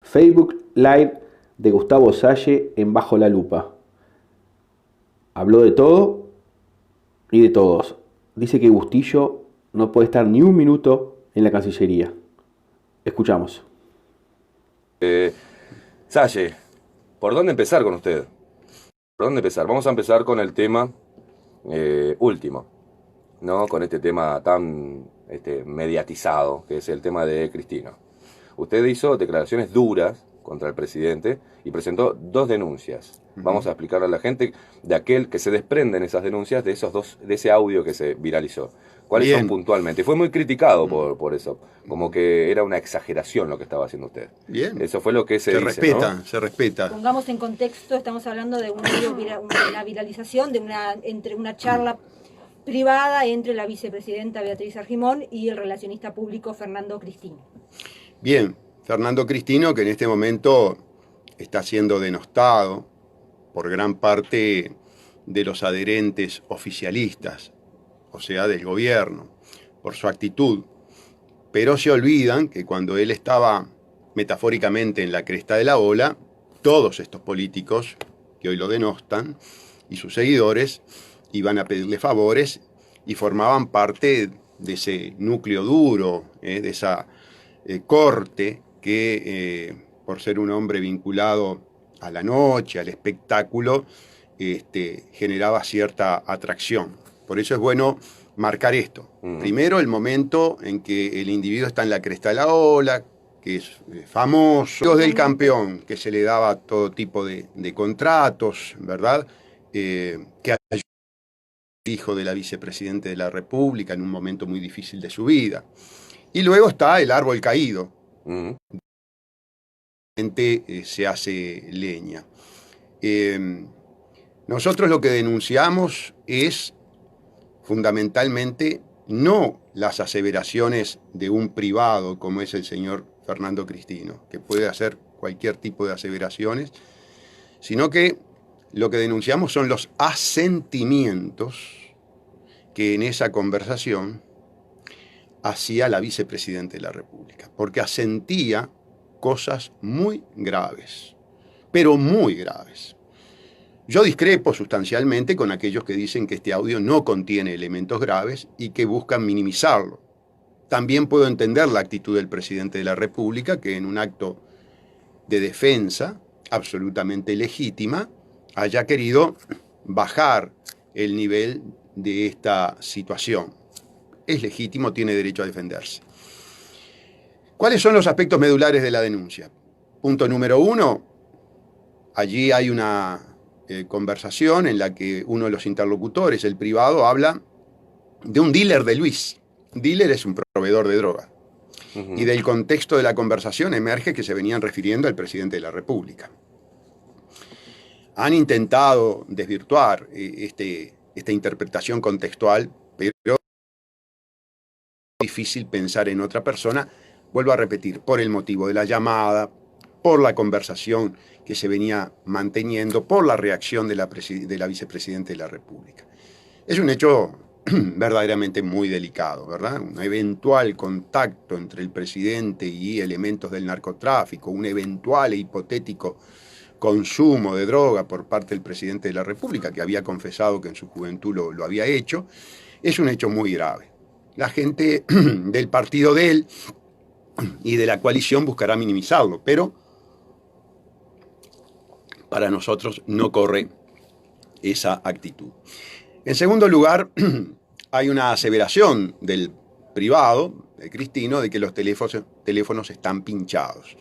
Facebook Live de Gustavo Salle en Bajo la Lupa. Habló de todo y de todos. Dice que Bustillo no puede estar ni un minuto en la Cancillería. Escuchamos. Salle, ¿por dónde empezar con usted? ¿Por dónde empezar? Vamos a empezar con el tema último, ¿no? Con este tema tan mediatizado, que es el tema de Cristino. Usted hizo declaraciones duras contra el presidente y presentó dos denuncias. Vamos a explicarle a la gente de aquel que se desprenden esas denuncias de ese audio que se viralizó. ¿Cuáles son puntualmente? Fue muy criticado por eso, como que era una exageración lo que estaba haciendo usted. Bien. Eso fue lo que se dice, respeta, ¿no? Se respeta. Pongamos en contexto, estamos hablando de una viralización entre una charla privada entre la vicepresidenta Beatriz Argimón y el relacionista público Fernando Cristino. Bien, Fernando Cristino, que en este momento está siendo denostado por gran parte de los adherentes oficialistas, o sea, del gobierno, por su actitud. Pero se olvidan que cuando él estaba metafóricamente en la cresta de la ola, todos estos políticos que hoy lo denostan y sus seguidores iban a pedirle favores y formaban parte de ese núcleo duro, de esa corte que, por ser un hombre vinculado a la noche, al espectáculo, generaba cierta atracción. Por eso es bueno marcar esto. Primero, el momento en que el individuo está en la cresta de la ola, que es famoso, del campeón, que se le daba todo tipo de contratos, ¿verdad? Que hijo de la vicepresidenta de la República en un momento muy difícil de su vida. Y luego está el árbol caído. Se hace leña. Nosotros lo que denunciamos es fundamentalmente no las aseveraciones de un privado como es el señor Fernando Cristino, que puede hacer cualquier tipo de aseveraciones, sino que lo que denunciamos son los asentimientos que en esa conversación hacía la vicepresidenta de la República, porque asentía cosas muy graves, pero muy graves. Yo discrepo sustancialmente con aquellos que dicen que este audio no contiene elementos graves y que buscan minimizarlo. También puedo entender la actitud del presidente de la República, que en un acto de defensa absolutamente legítima haya querido bajar el nivel de esta situación. Es legítimo, tiene derecho a defenderse. ¿Cuáles son los aspectos medulares de la denuncia? Punto número 1, allí hay una conversación en la que uno de los interlocutores, el privado, habla de un dealer de Luis. Dealer es un proveedor de droga. Y del contexto de la conversación emerge que se venían refiriendo al presidente de la República. Han intentado desvirtuar esta interpretación contextual, pero es difícil pensar en otra persona, vuelvo a repetir, por el motivo de la llamada, por la conversación que se venía manteniendo, por la reacción de la vicepresidenta de la República. Es un hecho verdaderamente muy delicado, ¿verdad? Un eventual contacto entre el presidente y elementos del narcotráfico, un eventual e hipotético consumo de droga por parte del presidente de la República, que había confesado que en su juventud lo había hecho, es un hecho muy grave. La gente del partido de él y de la coalición buscará minimizarlo, pero para nosotros no corre esa actitud. En segundo lugar, hay una aseveración del privado, de Cristino, de que los teléfonos están pinchados.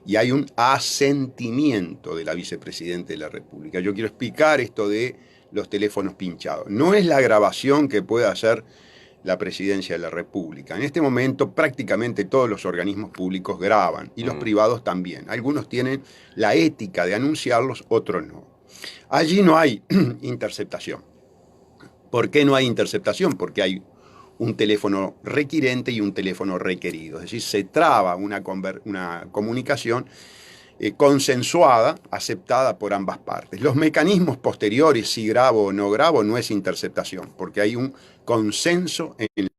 Y hay un asentimiento de la vicepresidenta de la República. Yo quiero explicar esto de los teléfonos pinchados. No es la grabación que puede hacer la presidencia de la República. En este momento prácticamente todos los organismos públicos graban y los privados también. Algunos tienen la ética de anunciarlos, otros no. Allí no hay interceptación. ¿Por qué no hay interceptación? Porque hay un teléfono requirente y un teléfono requerido. Es decir, se traba una comunicación consensuada, aceptada por ambas partes. Los mecanismos posteriores, si grabo o no grabo, no es interceptación, porque hay un consenso en la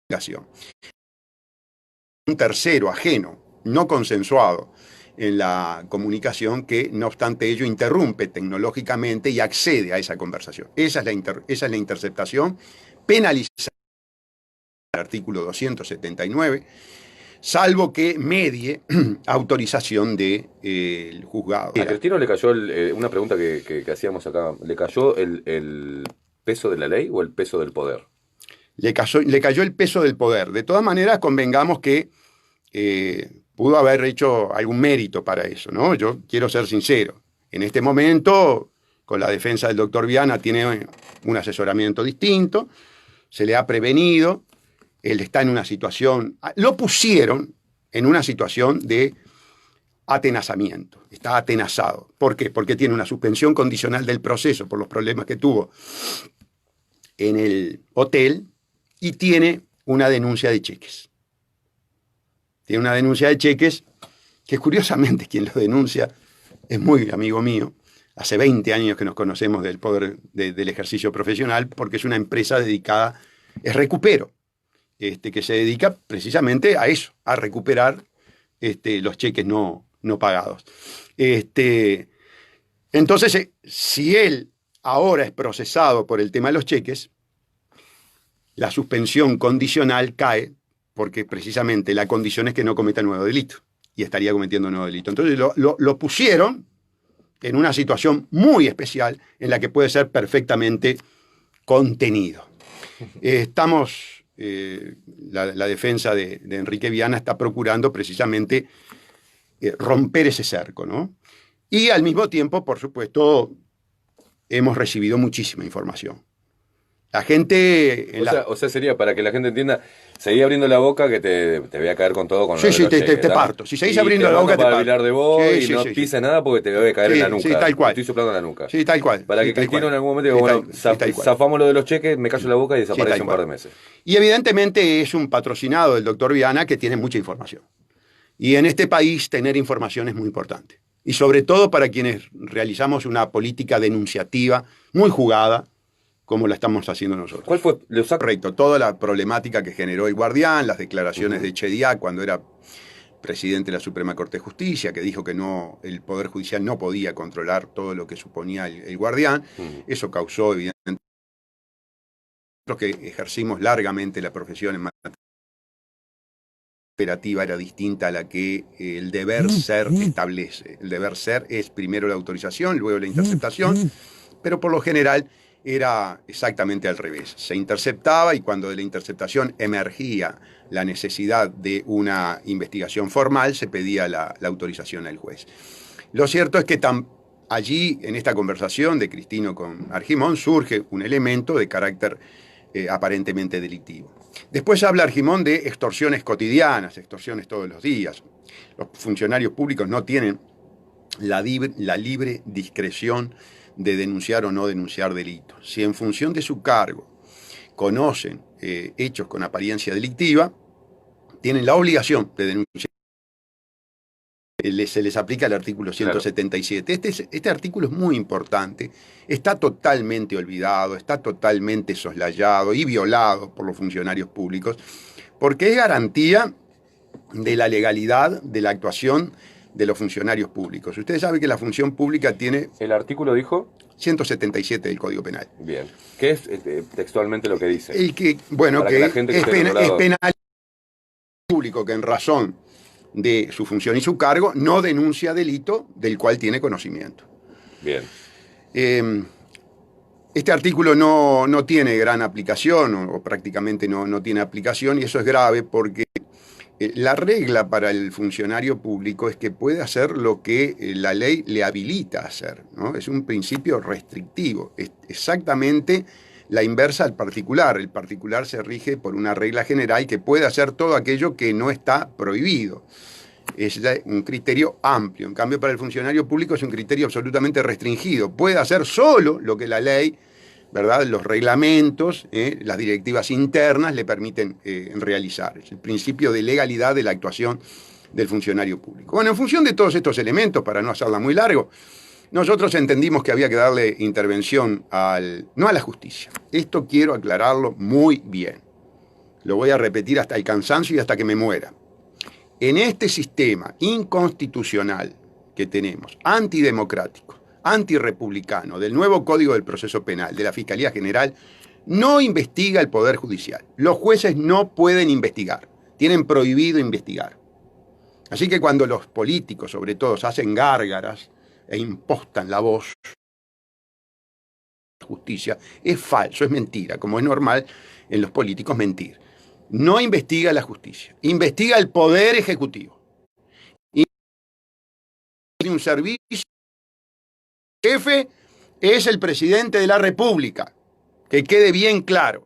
comunicación. Un tercero, ajeno, no consensuado, en la comunicación que, no obstante ello, interrumpe tecnológicamente y accede a esa conversación. Esa es la interceptación penalizada en el artículo 279, salvo que medie autorización del juzgado. A Cristino le cayó, una pregunta que hacíamos acá, ¿le cayó el peso de la ley o el peso del poder? Le cayó el peso del poder. De todas maneras, convengamos que pudo haber hecho algún mérito para eso, ¿no? Yo quiero ser sincero. En este momento, con la defensa del doctor Viana, tiene un asesoramiento distinto, se le ha prevenido, él está en una situación, lo pusieron en una situación de atenazamiento, está atenazado. ¿Por qué? Porque tiene una suspensión condicional del proceso por los problemas que tuvo en el hotel y tiene una denuncia de cheques. Tiene una denuncia de cheques que curiosamente quien lo denuncia es muy amigo mío. Hace 20 años que nos conocemos del poder del ejercicio profesional porque es una empresa dedicada, es Recupero, que se dedica precisamente a eso, a recuperar los cheques no pagados. Entonces, si él ahora es procesado por el tema de los cheques, la suspensión condicional cae porque precisamente la condición es que no cometa nuevo delito y estaría cometiendo nuevo delito. Entonces lo pusieron en una situación muy especial en la que puede ser perfectamente contenido. La defensa de Enrique Viana está procurando precisamente romper ese cerco, ¿no? Y al mismo tiempo, por supuesto, hemos recibido muchísima información. La gente... O sea, sería, para que la gente entienda, seguí abriendo la boca que te voy a caer con todo. Con sí, te parto. Si seguís abriendo la boca, te parto. Hablar de vos y no pises nada porque te voy a caer en la nuca. Sí, tal cual. Estoy soplando en la nuca. Sí, tal cual. Para que Cristino en algún momento diga, bueno, zafamos lo de los cheques, me callo la boca y desaparece un par de meses. Y evidentemente es un patrocinado del doctor Viana que tiene mucha información. Y en este país tener información es muy importante. Y sobre todo para quienes realizamos una política denunciativa muy jugada, como la estamos haciendo nosotros. ¿Cuál fue? Correcto, toda la problemática que generó el Guardián, las declaraciones de Chediak cuando era presidente de la Suprema Corte de Justicia, que dijo que el Poder Judicial no podía controlar todo lo que suponía el Guardián. Eso causó, evidentemente, nosotros que ejercimos largamente la profesión en materia operativa era distinta a la que el deber ser establece. El deber ser es primero la autorización, luego la interceptación, pero por lo general era exactamente al revés. Se interceptaba y cuando de la interceptación emergía la necesidad de una investigación formal, se pedía la autorización al juez. Lo cierto es que allí, en esta conversación de Cristino con Argimón, surge un elemento de carácter aparentemente delictivo. Después habla Argimón de extorsiones cotidianas, extorsiones todos los días. Los funcionarios públicos no tienen la libre discreción de denunciar o no denunciar delitos. Si en función de su cargo conocen hechos con apariencia delictiva, tienen la obligación de denunciar. Se les aplica el artículo 177. Claro. Este artículo es muy importante, está totalmente olvidado, está totalmente soslayado y violado por los funcionarios públicos, porque es garantía de la legalidad de la actuación de los funcionarios públicos. Ustedes saben que la función pública tiene... ¿El artículo dijo? 177 del Código Penal. Bien. ¿Qué es textualmente lo que dice? Que es penal público que en razón de su función y su cargo no denuncia delito del cual tiene conocimiento. Bien. Este artículo no tiene gran aplicación o prácticamente no tiene aplicación y eso es grave porque la regla para el funcionario público es que puede hacer lo que la ley le habilita a hacer, ¿no? Es un principio restrictivo, es exactamente la inversa al particular. El particular se rige por una regla general que puede hacer todo aquello que no está prohibido. Es un criterio amplio. En cambio, para el funcionario público es un criterio absolutamente restringido. Puede hacer solo lo que la ley, ¿verdad?, los reglamentos, las directivas internas le permiten realizar. Es el principio de legalidad de la actuación del funcionario público. Bueno, en función de todos estos elementos, para no hacerla muy largo, nosotros entendimos que había que darle intervención no a la justicia. Esto quiero aclararlo muy bien. Lo voy a repetir hasta el cansancio y hasta que me muera. en este sistema inconstitucional que tenemos, antidemocrático, antirrepublicano, del nuevo Código del Proceso Penal, de la Fiscalía General, no investiga el Poder Judicial. Los jueces no pueden investigar, tienen prohibido investigar. Así que cuando los políticos, sobre todo, hacen gárgaras e impostan la voz, justicia, es falso, es mentira, como es normal en los políticos mentir. No investiga la justicia, investiga el Poder Ejecutivo. Y un servicio, el jefe es el presidente de la República. Que quede bien claro,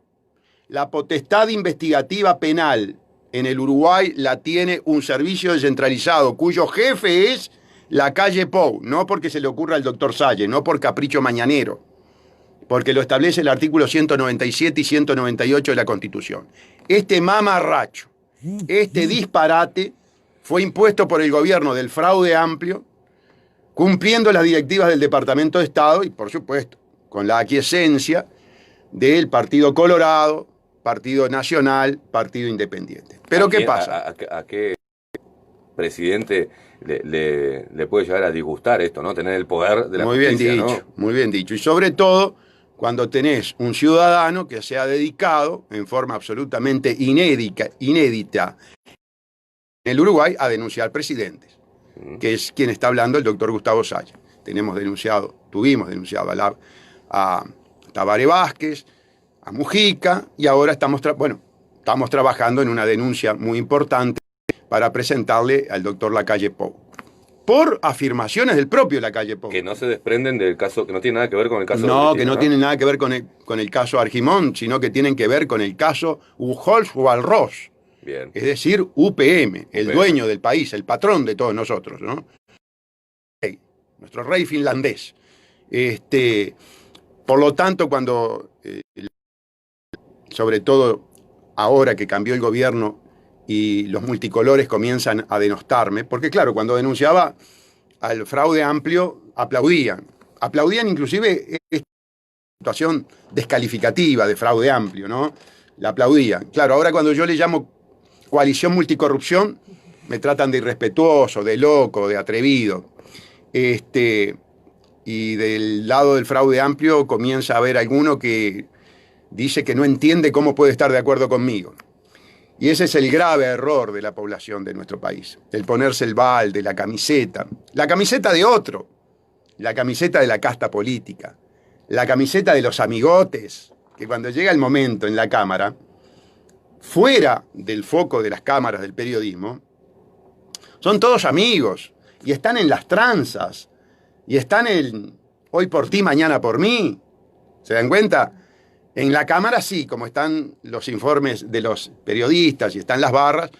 la potestad investigativa penal en el Uruguay la tiene un servicio descentralizado cuyo jefe es la calle Pou, no porque se le ocurra al doctor Salle, no por capricho mañanero, porque lo establece el artículo 197 y 198 de la Constitución. Este mamarracho, este disparate fue impuesto por el gobierno del Fraude Amplio, cumpliendo las directivas del Departamento de Estado y, por supuesto, con la aquiescencia del Partido Colorado, Partido Nacional, Partido Independiente. Pero ¿qué pasa? ¿A qué presidente le puede llegar a disgustar esto, ¿no? Tener el poder de la justicia, muy bien dicho, ¿no? Muy bien dicho. Y sobre todo cuando tenés un ciudadano que se ha dedicado en forma absolutamente inédita en el Uruguay a denunciar presidentes, que es quien está hablando el doctor Gustavo Salle. Tuvimos denunciado a Tabaré Vázquez, a Mujica, y ahora estamos trabajando en una denuncia muy importante para presentarle al doctor Lacalle Pou, por afirmaciones del propio Lacalle Pou. Que no se desprenden del caso, que no tiene nada que ver con el caso. No, que no tienen nada que ver con el caso Argimón, sino que tienen que ver con el caso Ujols-Walros. Bien. Es decir, UPM, el dueño del país, el patrón de todos nosotros, ¿no? Nuestro rey finlandés. Por lo tanto, cuando, sobre todo ahora que cambió el gobierno y los multicolores comienzan a denostarme, porque claro, cuando denunciaba al Fraude Amplio, aplaudían inclusive esta situación descalificativa de Fraude Amplio, ¿no? La aplaudían. Claro, ahora cuando yo le llamo coalición multicorrupción, me tratan de irrespetuoso, de loco, de atrevido. Y del lado del Fraude Amplio comienza a haber alguno que dice que no entiende cómo puede estar de acuerdo conmigo. Y ese es el grave error de la población de nuestro país, el ponerse el balde, la camiseta de otro, la camiseta de la casta política, la camiseta de los amigotes, que cuando llega el momento en la Cámara, fuera del foco de las cámaras del periodismo, son todos amigos y están en las tranzas y están en hoy por ti, mañana por mí. ¿Se dan cuenta? En la Cámara sí, como están los informes de los periodistas y están las barras,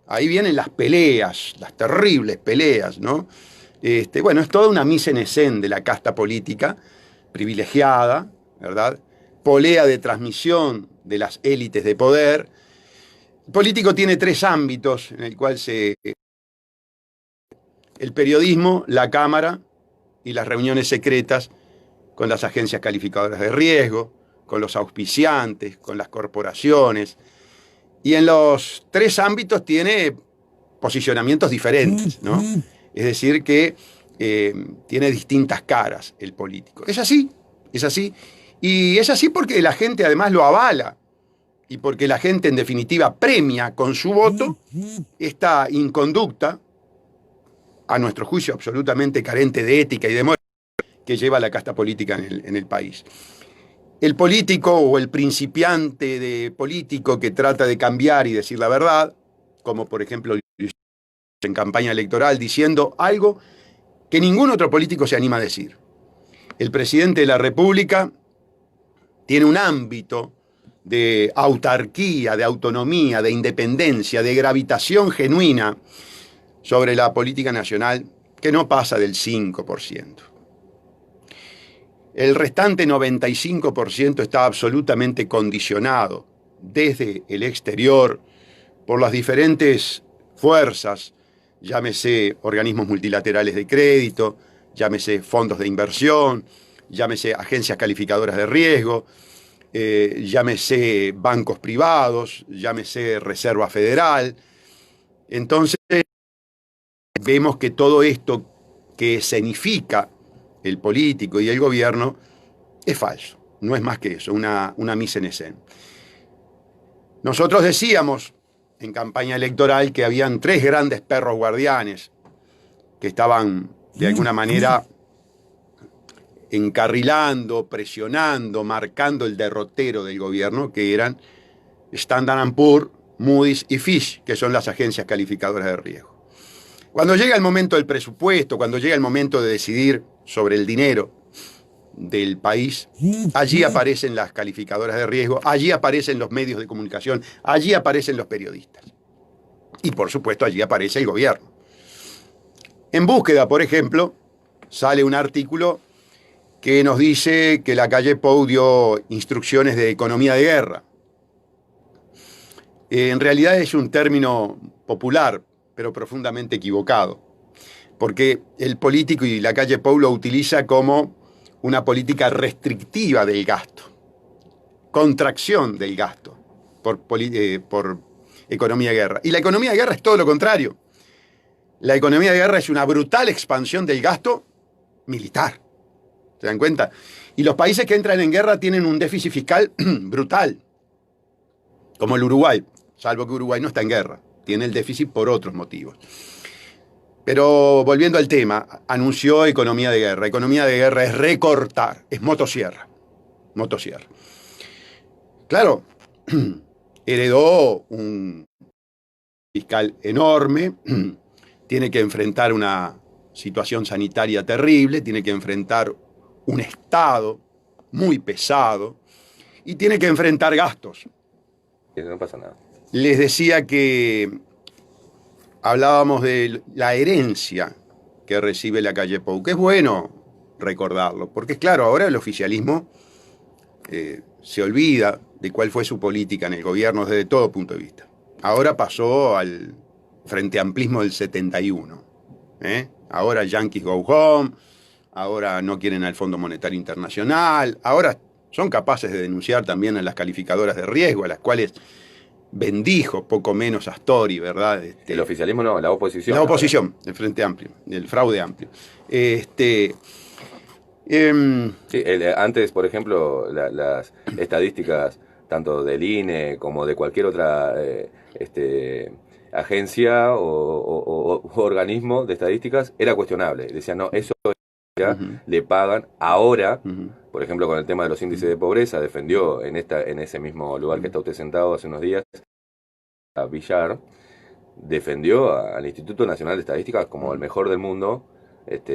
ahí vienen las peleas, las terribles peleas, ¿no? Es toda una mise en escène de la casta política, privilegiada, ¿verdad? Polea de transmisión de las élites de poder. El político tiene tres ámbitos en el cual el periodismo, la Cámara y las reuniones secretas con las agencias calificadoras de riesgo, con los auspiciantes, con las corporaciones. Y en los tres ámbitos tiene posicionamientos diferentes, ¿no? Es decir, que tiene distintas caras el político. Es así. Y es así porque la gente además lo avala y porque la gente en definitiva premia con su voto esta inconducta, a nuestro juicio absolutamente carente de ética y de moral, que lleva la casta política en el país. El político o el principiante de político que trata de cambiar y decir la verdad, como por ejemplo en campaña electoral diciendo algo que ningún otro político se anima a decir. El presidente de la República tiene un ámbito de autarquía, de autonomía, de independencia, de gravitación genuina sobre la política nacional que no pasa del 5%. El restante 95% está absolutamente condicionado desde el exterior por las diferentes fuerzas, llámese organismos multilaterales de crédito, llámese fondos de inversión, llámese agencias calificadoras de riesgo, llámese bancos privados, llámese Reserva Federal. Entonces, vemos que todo esto que escenifica el político y el gobierno es falso, no es más que eso, una mise en scène. Nosotros decíamos en campaña electoral que habían 3 grandes perros guardianes que estaban de alguna manera encarrilando, presionando, marcando el derrotero del gobierno, que eran Standard & Poor's, Moody's y Fitch, que son las agencias calificadoras de riesgo. Cuando llega el momento del presupuesto, cuando llega el momento de decidir sobre el dinero del país, allí aparecen las calificadoras de riesgo, allí aparecen los medios de comunicación, allí aparecen los periodistas. Y por supuesto allí aparece el gobierno. En Búsqueda, por ejemplo, sale un artículo que nos dice que Lacalle Pou dio instrucciones de economía de guerra. En realidad es un término popular, pero profundamente equivocado, porque el político y Lacalle Pou lo utiliza como una política restrictiva del gasto, contracción del gasto por economía de guerra. Y la economía de guerra es todo lo contrario. La economía de guerra es una brutal expansión del gasto militar. ¿Se dan cuenta? Y los países que entran en guerra tienen un déficit fiscal brutal, como el Uruguay, salvo que Uruguay no está en guerra, tiene el déficit por otros motivos. Pero volviendo al tema, anunció economía de guerra. Economía de guerra es recortar, es motosierra. Motosierra. Claro, heredó un fiscal enorme, tiene que enfrentar una situación sanitaria terrible, tiene que enfrentar un Estado muy pesado y tiene que enfrentar gastos. No pasa nada. Les decía que hablábamos de la herencia que recibe Lacalle Pou, que es bueno recordarlo, porque claro, ahora el oficialismo se olvida de cuál fue su política en el gobierno desde todo punto de vista. Ahora pasó al Frente Amplismo del 71. Ahora Yankees go home, ahora no quieren al Fondo Monetario Internacional, ahora son capaces de denunciar también a las calificadoras de riesgo, a las cuales bendijo poco menos Astori, ¿verdad? El oficialismo no, la oposición. La oposición, el Frente Amplio, el fraude amplio. Sí, antes, por ejemplo, las estadísticas tanto del INE como de cualquier otra agencia o organismo de estadísticas era cuestionable. Decían, no, eso le pagan ahora. Por ejemplo, con el tema de los índices de pobreza, defendió en ese mismo lugar que está usted sentado hace unos días, a Villar, defendió al Instituto Nacional de Estadísticas como el mejor del mundo,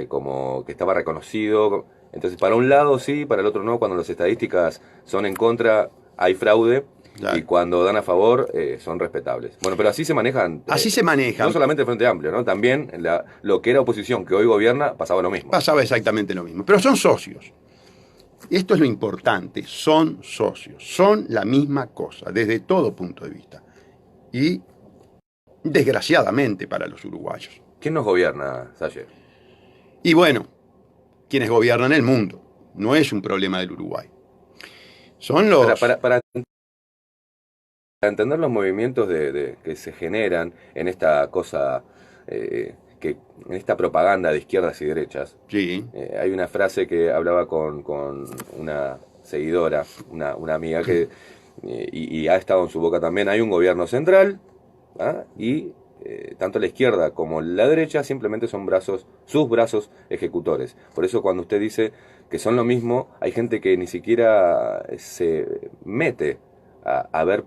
como que estaba reconocido. Entonces, para un lado sí, para el otro no. Cuando las estadísticas son en contra, hay fraude. Claro. Y cuando dan a favor, son respetables. Bueno, pero así se manejan. Así se manejan. No solamente el Frente Amplio, ¿no? También lo que era oposición, que hoy gobierna, pasaba lo mismo. Pasaba exactamente lo mismo. Pero son socios. Esto es lo importante. Son socios. Son la misma cosa, desde todo punto de vista. Y, desgraciadamente, para los uruguayos. ¿Quién nos gobierna, Salle? Y bueno, quienes gobiernan el mundo. No es un problema del Uruguay. Son los... Para entender los movimientos que se generan en esta cosa, en esta propaganda de izquierdas y derechas, sí. Hay una frase que hablaba con una seguidora, una amiga, que y ha estado en su boca también. Hay un gobierno central, y tanto la izquierda como la derecha simplemente son sus brazos ejecutores. Por eso cuando usted dice que son lo mismo, hay gente que ni siquiera se mete a ver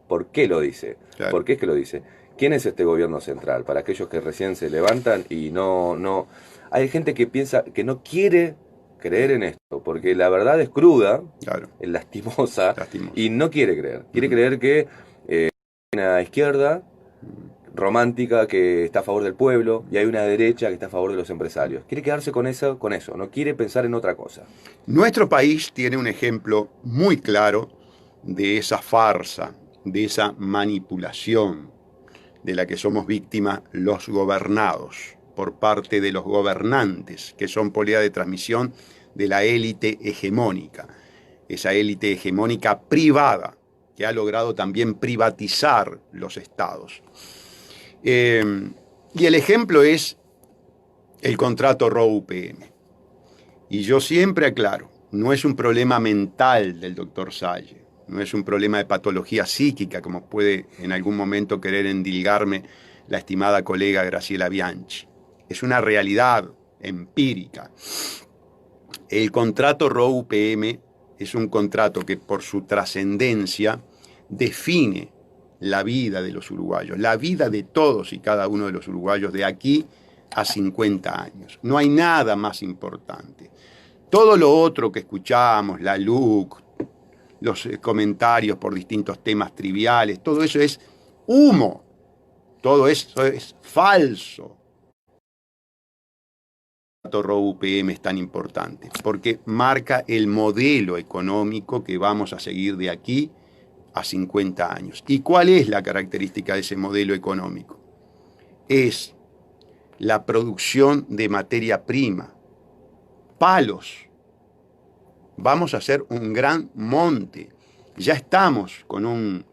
por qué lo dice. Claro. ¿Por qué es que lo dice? ¿Quién es este gobierno central? Para aquellos que recién se levantan y no... Hay gente que piensa que no quiere creer en esto, porque la verdad es cruda, claro, es lastimosa, y no quiere creer. Quiere creer que hay una izquierda romántica que está a favor del pueblo y hay una derecha que está a favor de los empresarios. Quiere quedarse con eso, no quiere pensar en otra cosa. Nuestro país tiene un ejemplo muy claro de esa farsa, de esa manipulación de la que somos víctimas los gobernados por parte de los gobernantes, que son polea de transmisión de la élite hegemónica, esa élite hegemónica privada que ha logrado también privatizar los estados. Y el ejemplo es el contrato ROU-UPM. Y yo siempre aclaro, no es un problema mental del doctor Salle, no es un problema de patología psíquica, como puede en algún momento querer endilgarme la estimada colega Graciela Bianchi. Es una realidad empírica. El contrato ROU-UPM es un contrato que por su trascendencia define la vida de los uruguayos, la vida de todos y cada uno de los uruguayos de aquí a 50 años. No hay nada más importante. Todo lo otro que escuchamos, la LUC, los comentarios por distintos temas triviales, todo eso es humo, todo eso es falso. El ROU-UPM es tan importante porque marca el modelo económico que vamos a seguir de aquí a 50 años. ¿Y cuál es la característica de ese modelo económico? Es la producción de materia prima, palos. Vamos a hacer un gran monte. Ya estamos con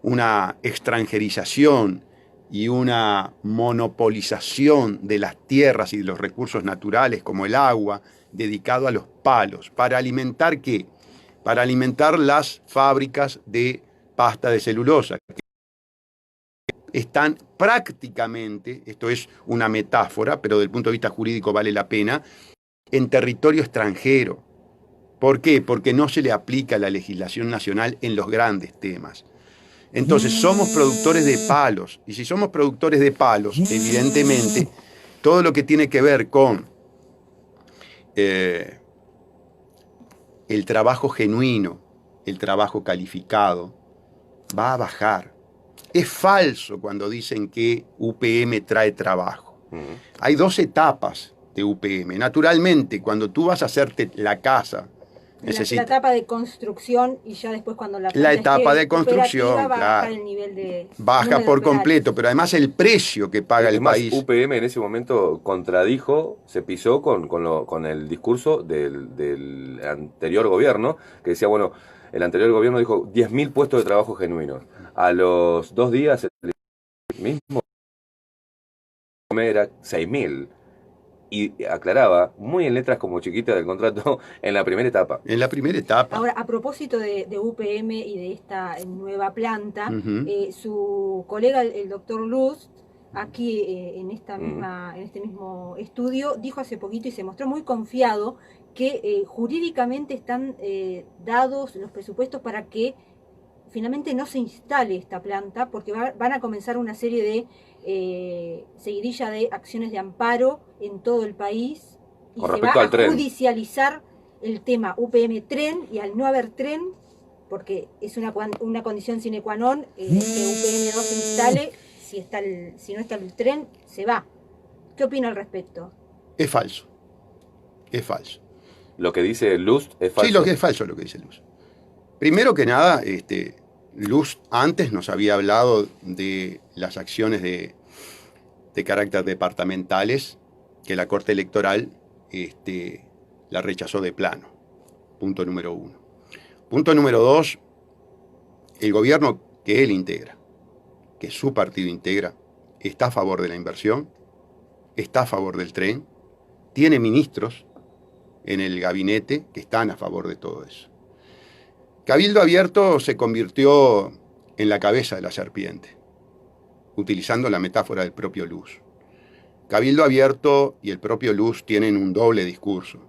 una extranjerización y una monopolización de las tierras y de los recursos naturales como el agua, dedicado a los palos. ¿Para alimentar qué? Para alimentar las fábricas de pasta de celulosa. Están prácticamente, esto es una metáfora, pero desde el punto de vista jurídico vale la pena, en territorio extranjero. ¿Por qué? Porque no se le aplica la legislación nacional en los grandes temas. Entonces somos productores de palos, y si somos productores de palos, evidentemente, todo lo que tiene que ver con el trabajo genuino, el trabajo calificado, va a bajar. Es falso cuando dicen que UPM trae trabajo. Hay dos etapas de UPM. Naturalmente, cuando tú vas a hacerte la casa, la etapa de construcción y ya después cuando la etapa de construcción, va a claro, bajar el nivel de baja por completo, pero además el precio que paga el país. UPM en ese momento contradijo, se pisó con el discurso del anterior gobierno, que decía, bueno, el anterior gobierno dijo 10.000 puestos de trabajo genuinos. A los 2 días el mismo era 6.000. Y aclaraba, muy en letras como chiquitas del contrato, en la primera etapa. En la primera etapa. Ahora, a propósito de UPM y de esta nueva planta, su colega, el doctor Luz, aquí en este mismo estudio, dijo hace poquito y se mostró muy confiado que jurídicamente están dados los presupuestos para que finalmente no se instale esta planta, porque van a comenzar una serie de seguidilla de acciones de amparo en todo el país y se va a judicializar el tema UPM tren, y al no haber tren, porque es una condición sine qua non, que UPM 2 se instale, si no está el tren, se va. ¿Qué opina al respecto? Es falso. Es falso. Lo que dice Luz es falso. Sí, lo que es falso lo que dice Luz. Primero que nada, Luz antes nos había hablado de las acciones de carácter departamentales que la Corte Electoral la rechazó de plano. Punto número 1. Punto número 2, el gobierno que él integra, que su partido integra, está a favor de la inversión, está a favor del tren, tiene ministros en el gabinete que están a favor de todo eso. Cabildo Abierto se convirtió en la cabeza de la serpiente, utilizando la metáfora del propio Luz. Cabildo Abierto y el propio Luz tienen un doble discurso,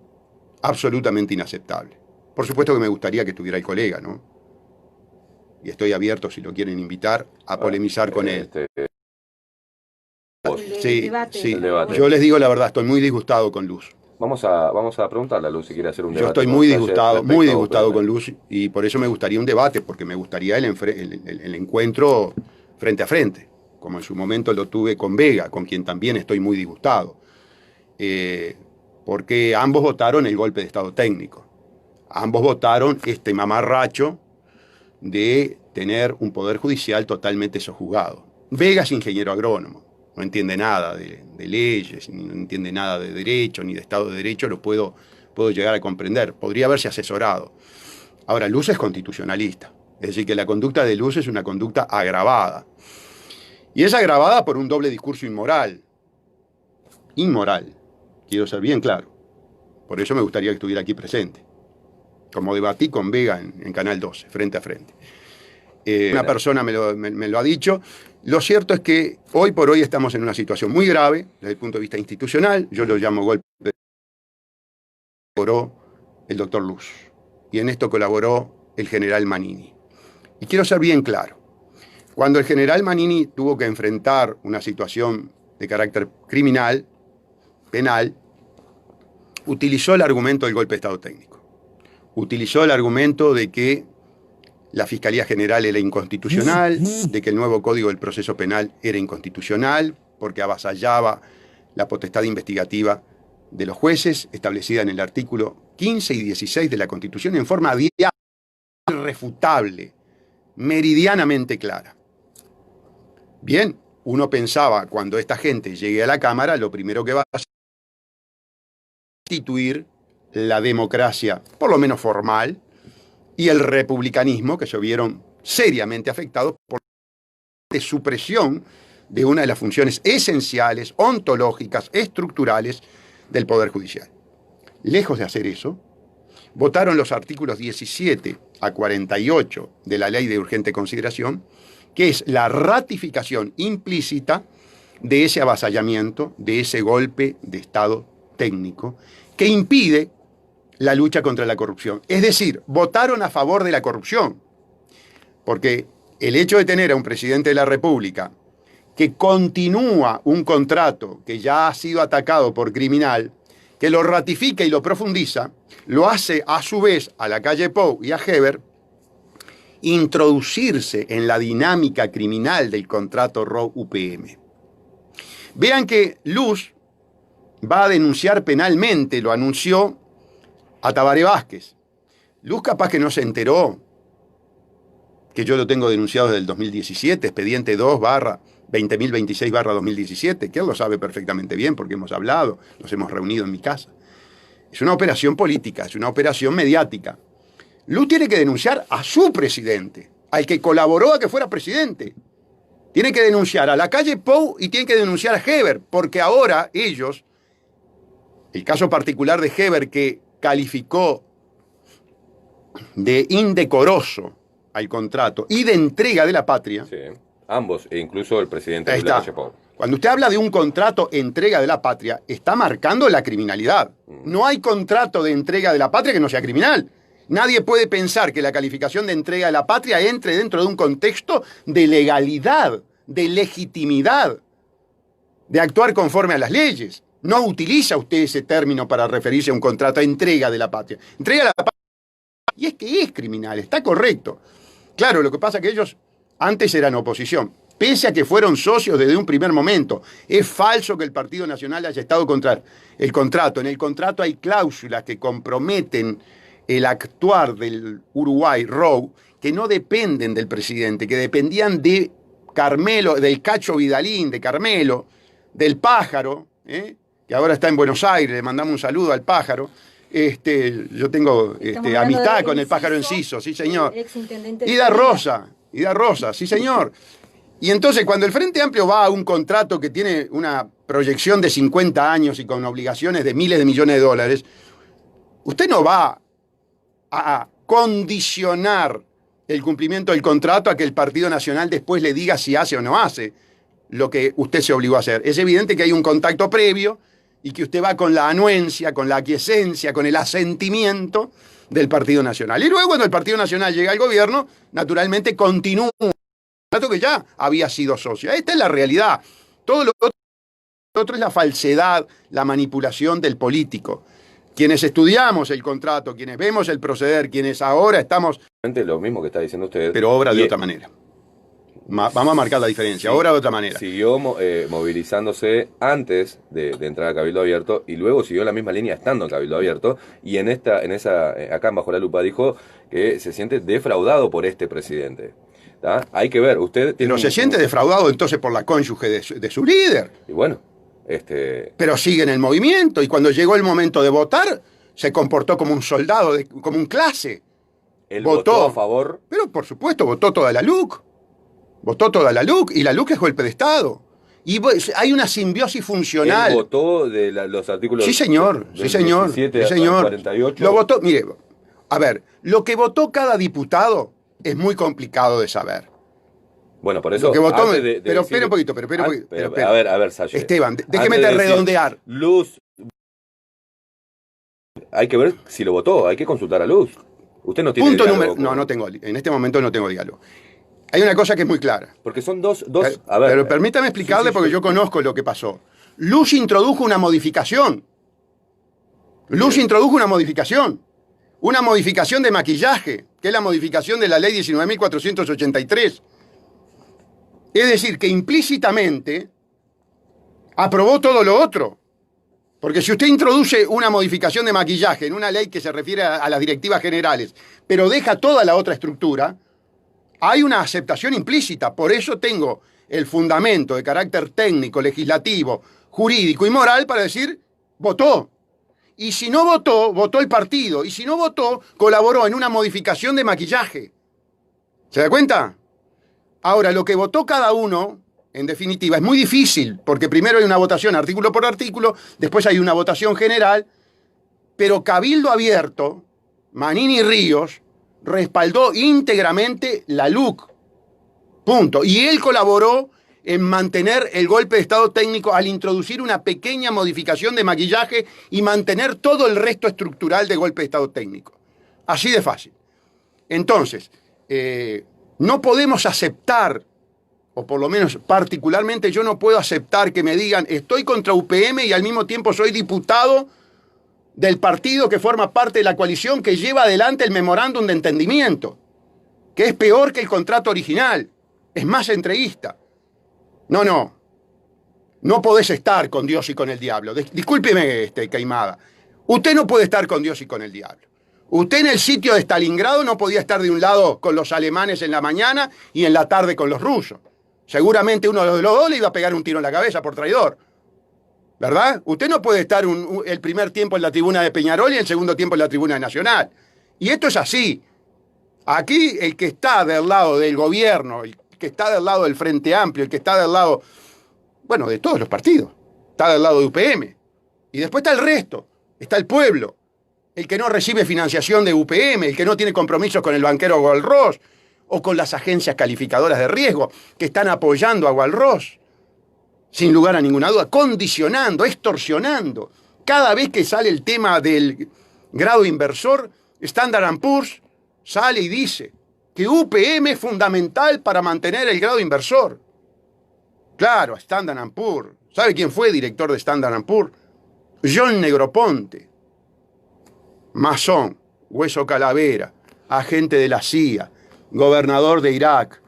absolutamente inaceptable. Por supuesto que me gustaría que estuviera el colega, ¿no? Y estoy abierto, si lo quieren invitar, a polemizar con él. Sí. Yo les digo la verdad, estoy muy disgustado con Luz. Vamos a preguntarle a Luz si quiere hacer un debate. Yo estoy muy disgustado con Luz, y por eso me gustaría un debate, porque me gustaría el encuentro frente a frente, como en su momento lo tuve con Vega, con quien también estoy muy disgustado. Porque ambos votaron el golpe de Estado técnico. Ambos votaron este mamarracho de tener un poder judicial totalmente sojuzgado. Vega es ingeniero agrónomo. No entiende nada de leyes, no entiende nada de derecho, ni de Estado de Derecho, lo puedo llegar a comprender. Podría haberse asesorado. Ahora, Luz es constitucionalista. Es decir, que la conducta de Luz es una conducta agravada. Y es agravada por un doble discurso inmoral. Inmoral. Quiero ser bien claro. Por eso me gustaría que estuviera aquí presente. Como debatí con Vega en Canal 12, frente a frente. Una persona me lo ha dicho. Lo cierto es que hoy por hoy estamos en una situación muy grave desde el punto de vista institucional. Yo lo llamo golpe de... Colaboró el doctor Luz. Y en esto colaboró el general Manini. Y quiero ser bien claro. Cuando el general Manini tuvo que enfrentar una situación de carácter criminal, penal, utilizó el argumento del golpe de Estado técnico. Utilizó el argumento de que la Fiscalía General era inconstitucional, de que el nuevo Código del Proceso Penal era inconstitucional, porque avasallaba la potestad investigativa de los jueces, establecida en el artículo 15 y 16 de la Constitución, en forma irrefutable, meridianamente clara. Bien, uno pensaba, cuando esta gente llegue a la Cámara, lo primero que va a hacer es instituir la democracia, por lo menos formal, y el republicanismo, que se vieron seriamente afectados por la supresión de una de las funciones esenciales, ontológicas, estructurales del Poder Judicial. Lejos de hacer eso, votaron los artículos 17 a 48 de la Ley de Urgente Consideración, que es la ratificación implícita de ese avasallamiento, de ese golpe de Estado técnico, que impide la lucha contra la corrupción. Es decir, votaron a favor de la corrupción, porque el hecho de tener a un presidente de la República que continúa un contrato que ya ha sido atacado por criminal, que lo ratifica y lo profundiza, lo hace a su vez a la calle Pou y a Heber introducirse en la dinámica criminal del contrato Roe-UPM. Vean que Luz va a denunciar penalmente, lo anunció a Tabaré Vázquez. Luz capaz que no se enteró que yo lo tengo denunciado desde el 2017, expediente 2/20.026/2017, que él lo sabe perfectamente bien porque hemos hablado, nos hemos reunido en mi casa. Es una operación política, es una operación mediática. Luz tiene que denunciar a su presidente, al que colaboró a que fuera presidente. Tiene que denunciar a la calle Pou y tiene que denunciar a Heber, porque ahora ellos, el caso particular de Heber que calificó de indecoroso al contrato y de entrega de la patria. Sí, ambos, e incluso el presidente de la calle Pou. Cuando usted habla de un contrato entrega de la patria, está marcando la criminalidad. No hay contrato de entrega de la patria que no sea criminal. Nadie puede pensar que la calificación de entrega de la patria entre dentro de un contexto de legalidad, de legitimidad, de actuar conforme a las leyes. No utiliza usted ese término para referirse a un contrato de entrega de la patria. Entrega de la patria. Y es que es criminal, está correcto. Claro, lo que pasa es que ellos antes eran oposición, pese a que fueron socios desde un primer momento. Es falso que el Partido Nacional haya estado contra el contrato. En el contrato hay cláusulas que comprometen el actuar del Uruguay, Roe, que no dependen del presidente, que dependían de Carmelo, del Cacho Vidalín, de Carmelo, del Pájaro, que ahora está en Buenos Aires, le mandamos un saludo al Pájaro. Yo tengo amistad con el Pájaro Enciso, sí señor. Ida Rosa, sí señor. Y entonces cuando el Frente Amplio va a un contrato que tiene una proyección de 50 años y con obligaciones de miles de millones de dólares, usted no va a condicionar el cumplimiento del contrato a que el Partido Nacional después le diga si hace o no hace lo que usted se obligó a hacer. Es evidente que hay un contacto previo y que usted va con la anuencia, con la aquiescencia, con el asentimiento del Partido Nacional. Y luego cuando el Partido Nacional llega al gobierno, naturalmente continúa un contrato que ya había sido socio. Esta es la realidad. Todo lo otro es la falsedad, la manipulación del político. Quienes estudiamos el contrato, quienes vemos el proceder, quienes ahora estamos... Lo mismo que está diciendo usted. Pero obra de otra manera. Vamos a marcar la diferencia, obra de otra manera. Siguió movilizándose antes de entrar a Cabildo Abierto y luego siguió la misma línea estando en Cabildo Abierto y acá en Bajo la Lupa dijo que se siente defraudado por este presidente. ¿Tá? Hay que ver, usted... Pero se siente defraudado entonces por la cónyuge de su líder. Y bueno, Pero sigue en el movimiento y cuando llegó el momento de votar, se comportó como un soldado, como un clase. Él votó a favor. Pero por supuesto, votó toda la LUC. Votó toda la LUC y la LUC es golpe de Estado. Y pues, hay una simbiosis funcional. ¿Él votó de los artículos? Sí, señor. Del Sí, señor. 17 Sí, señor. al 48. Lo votó. Mire, a ver, lo que votó cada diputado es muy complicado de saber. Bueno, por eso. Lo que votó, pero espera un poquito, pero a ver, Salle. Esteban, déjeme redondear. Luz. Hay que ver si lo votó, hay que consultar a Luz. Usted no tiene. Punto número. No, no tengo. En este momento no tengo diálogo. Hay una cosa que es muy clara. Porque son dos. A ver. Pero permítame explicarle porque yo conozco lo que pasó. Luz introdujo una modificación. Una modificación de maquillaje, que es la modificación de la ley 19.483. Es decir, que implícitamente aprobó todo lo otro. Porque si usted introduce una modificación de maquillaje en una ley que se refiere a las directivas generales, pero deja toda la otra estructura, hay una aceptación implícita. Por eso tengo el fundamento de carácter técnico, legislativo, jurídico y moral para decir, votó. Y si no votó, votó el partido. Y si no votó, colaboró en una modificación de maquillaje. ¿Se da cuenta? Ahora, lo que votó cada uno, en definitiva, es muy difícil, porque primero hay una votación artículo por artículo, después hay una votación general, pero Cabildo Abierto, Manini Ríos, respaldó íntegramente la LUC. Punto. Y él colaboró en mantener el golpe de Estado técnico al introducir una pequeña modificación de maquillaje y mantener todo el resto estructural de golpe de Estado técnico. Así de fácil. Entonces, no podemos aceptar, o por lo menos particularmente yo no puedo aceptar que me digan estoy contra UPM y al mismo tiempo soy diputado del partido que forma parte de la coalición que lleva adelante el memorándum de entendimiento, que es peor que el contrato original, es más entreguista. No podés estar con Dios y con el diablo. Discúlpeme, Queimada. Usted no puede estar con Dios y con el diablo. Usted en el sitio de Stalingrado no podía estar de un lado con los alemanes en la mañana y en la tarde con los rusos. Seguramente uno de los dos le iba a pegar un tiro en la cabeza por traidor. ¿Verdad? Usted no puede estar el primer tiempo en la tribuna de Peñarol y el segundo tiempo en la tribuna de Nacional. Y esto es así. Aquí el que está del lado del gobierno, el que está del lado del Frente Amplio, el que está del lado, bueno, de todos los partidos, está del lado de UPM. Y después está el resto, está el pueblo, el que no recibe financiación de UPM, el que no tiene compromisos con el banquero Walros o con las agencias calificadoras de riesgo que están apoyando a Walros. Sin lugar a ninguna duda, condicionando, extorsionando. Cada vez que sale el tema del grado inversor, Standard & Poor's sale y dice que UPM es fundamental para mantener el grado inversor. Claro, Standard & Poor's. ¿Sabe quién fue director de Standard & Poor's? John Negroponte. Masón, hueso calavera, agente de la CIA, gobernador de Irak,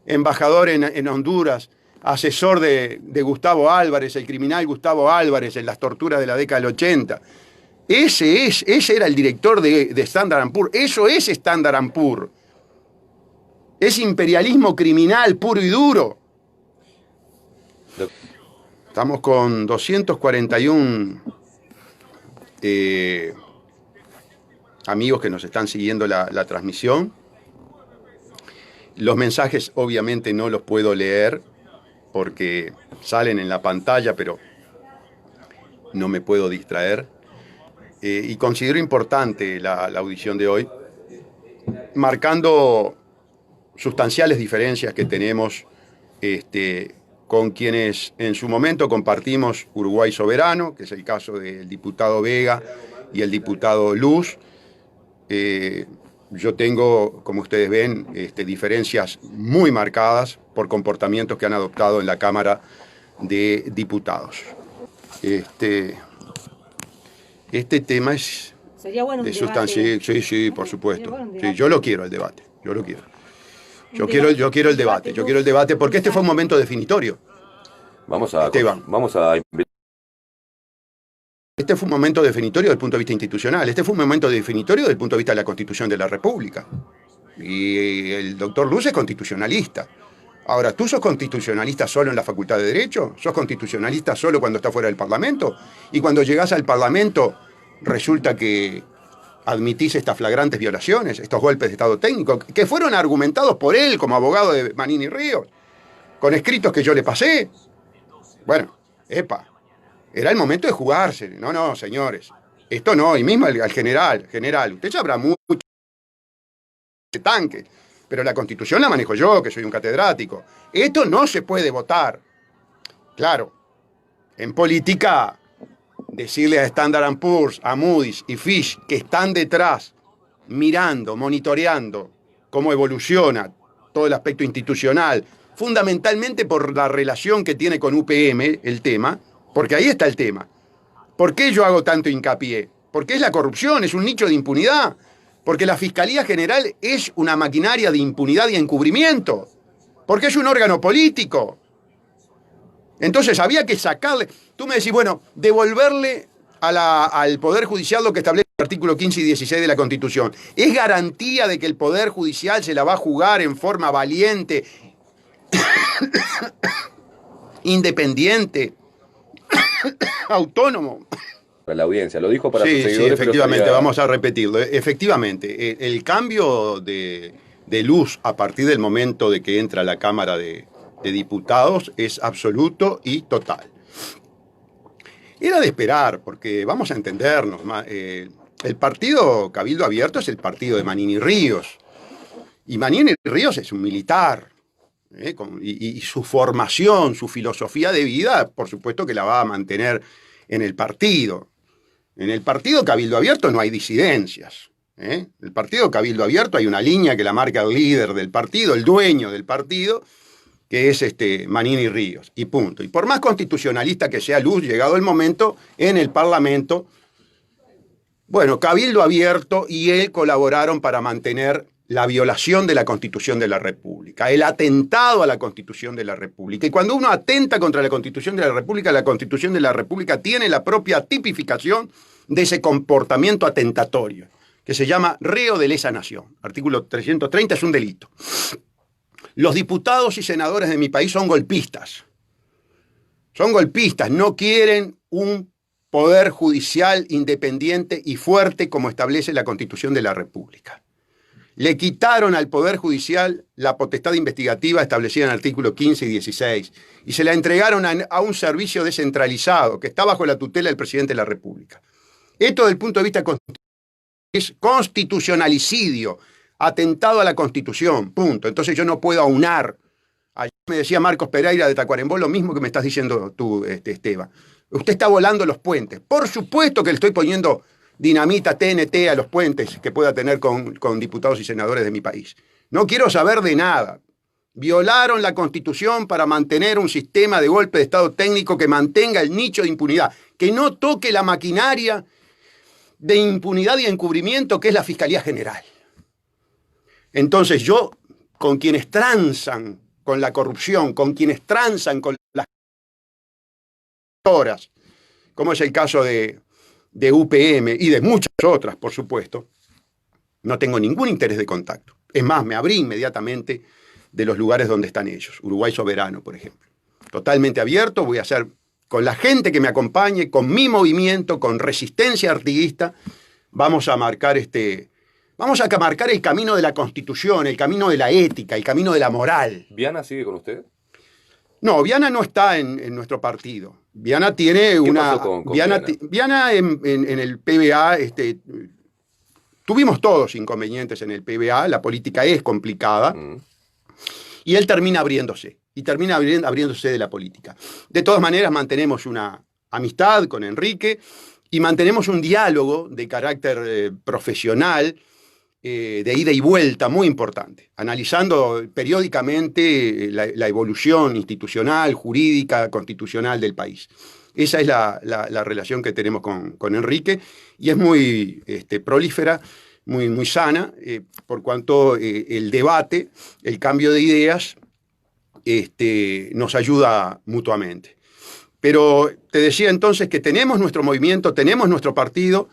embajador en Honduras, asesor de Gustavo Álvarez, el criminal Gustavo Álvarez en las torturas de la década del 80. Ese era el director de Standard & Poor's. Eso es Standard & Poor's. Es imperialismo criminal puro y duro. Estamos con 241 amigos que nos están siguiendo la transmisión. Los mensajes obviamente no los puedo leer porque salen en la pantalla, pero no me puedo distraer. Y considero importante la audición de hoy, marcando sustanciales diferencias que tenemos con quienes en su momento compartimos Uruguay Soberano, que es el caso del diputado Vega y el diputado Luz. Yo tengo, como ustedes ven, diferencias muy marcadas por comportamientos que han adoptado en la Cámara de Diputados. Este tema es Sería bueno de sustancia. Sí, por supuesto. Bueno sí, yo lo quiero el debate. Yo lo quiero. Yo quiero el debate. Yo quiero el debate porque este fue un momento definitorio. Este fue un momento definitorio desde el punto de vista institucional. Este fue un momento definitorio desde el punto de vista de la Constitución de la República. Y el doctor Luz es constitucionalista. Ahora, ¿tú sos constitucionalista solo en la Facultad de Derecho? ¿Sos constitucionalista solo cuando estás fuera del Parlamento? Y cuando llegás al Parlamento resulta que admitís estas flagrantes violaciones, estos golpes de Estado técnico, que fueron argumentados por él como abogado de Manini Ríos, con escritos que yo le pasé. Bueno, epa, era el momento de jugarse. No, no, señores. Esto no, y mismo al general, usted sabrá mucho de tanque, pero la Constitución la manejo yo, que soy un catedrático. Esto no se puede votar. Claro, en política, decirle a Standard & Poor's, a Moody's y Fitch, que están detrás, mirando, monitoreando cómo evoluciona todo el aspecto institucional, fundamentalmente por la relación que tiene con UPM el tema, porque ahí está el tema. ¿Por qué yo hago tanto hincapié? Porque es la corrupción, es un nicho de impunidad, porque la Fiscalía General es una maquinaria de impunidad y encubrimiento, porque es un órgano político. Entonces había que sacarle, tú me decís, bueno, devolverle al Poder Judicial lo que establece el artículo 15 y 16 de la Constitución. ¿Es garantía de que el Poder Judicial se la va a jugar en forma valiente, independiente, autónomo? Para la audiencia, lo dijo para sus Sí, seguidores. efectivamente, vamos a repetirlo. Efectivamente, el cambio de luz a partir del momento de que entra a la Cámara de Diputados es absoluto y total. Era de esperar, porque vamos a entendernos, el partido Cabildo Abierto es el partido de Manini Ríos, y Manini Ríos es un militar, y su formación, su filosofía de vida, por supuesto que la va a mantener en el partido. En el partido Cabildo Abierto no hay disidencias. En el partido Cabildo Abierto hay una línea que la marca el líder del partido, el dueño del partido, que es Manini Ríos, y punto. Y por más constitucionalista que sea Luz, llegado el momento, en el Parlamento, bueno, Cabildo Abierto y él colaboraron para mantener la violación de la Constitución de la República, el atentado a la Constitución de la República. Y cuando uno atenta contra la Constitución de la Constitución de la República tiene la propia tipificación de ese comportamiento atentatorio, que se llama reo de lesa nación. Artículo 330 es un delito. Los diputados y senadores de mi país son golpistas. Son golpistas, no quieren un poder judicial independiente y fuerte como establece la Constitución de la República. Le quitaron al Poder Judicial la potestad investigativa establecida en el artículo 15 y 16 y se la entregaron a un servicio descentralizado que está bajo la tutela del presidente de la República. Esto desde el punto de vista es constitucionalicidio, atentado a la Constitución, punto. Entonces yo no puedo aunar. Ayer me decía Marcos Pereira de Tacuarembó lo mismo que me estás diciendo tú, Esteban. Usted está volando los puentes. Por supuesto que le estoy poniendo dinamita TNT a los puentes que pueda tener con diputados y senadores de mi país. No quiero saber de nada. Violaron la Constitución para mantener un sistema de golpe de Estado técnico que mantenga el nicho de impunidad, que no toque la maquinaria de impunidad y encubrimiento que es la Fiscalía General. Entonces yo, con quienes transan con la corrupción, con quienes transan con las horas, como es el caso de UPM y de muchas otras, por supuesto, no tengo ningún interés de contacto. Es más, me abrí inmediatamente de los lugares donde están ellos. Uruguay Soberano, por ejemplo. Totalmente abierto, voy a hacer con la gente que me acompañe, con mi movimiento, con Resistencia Artiguista, vamos a marcar el camino de la Constitución, el camino de la ética, el camino de la moral. ¿Viana sigue con usted? No, Viana no está en nuestro partido. Viana tiene una... Pasó con Viana en el PBA, tuvimos todos inconvenientes en el PBA, la política es complicada, y él termina abriéndose, abriéndose de la política. De todas maneras, mantenemos una amistad con Enrique y mantenemos un diálogo de carácter profesional, de ida y vuelta muy importante, analizando periódicamente la evolución institucional, jurídica, constitucional del país. Esa es la relación que tenemos con Enrique y es muy prolífera, muy sana, por cuanto el debate, el cambio de ideas nos ayuda mutuamente. Pero te decía entonces que tenemos nuestro movimiento, tenemos nuestro partido,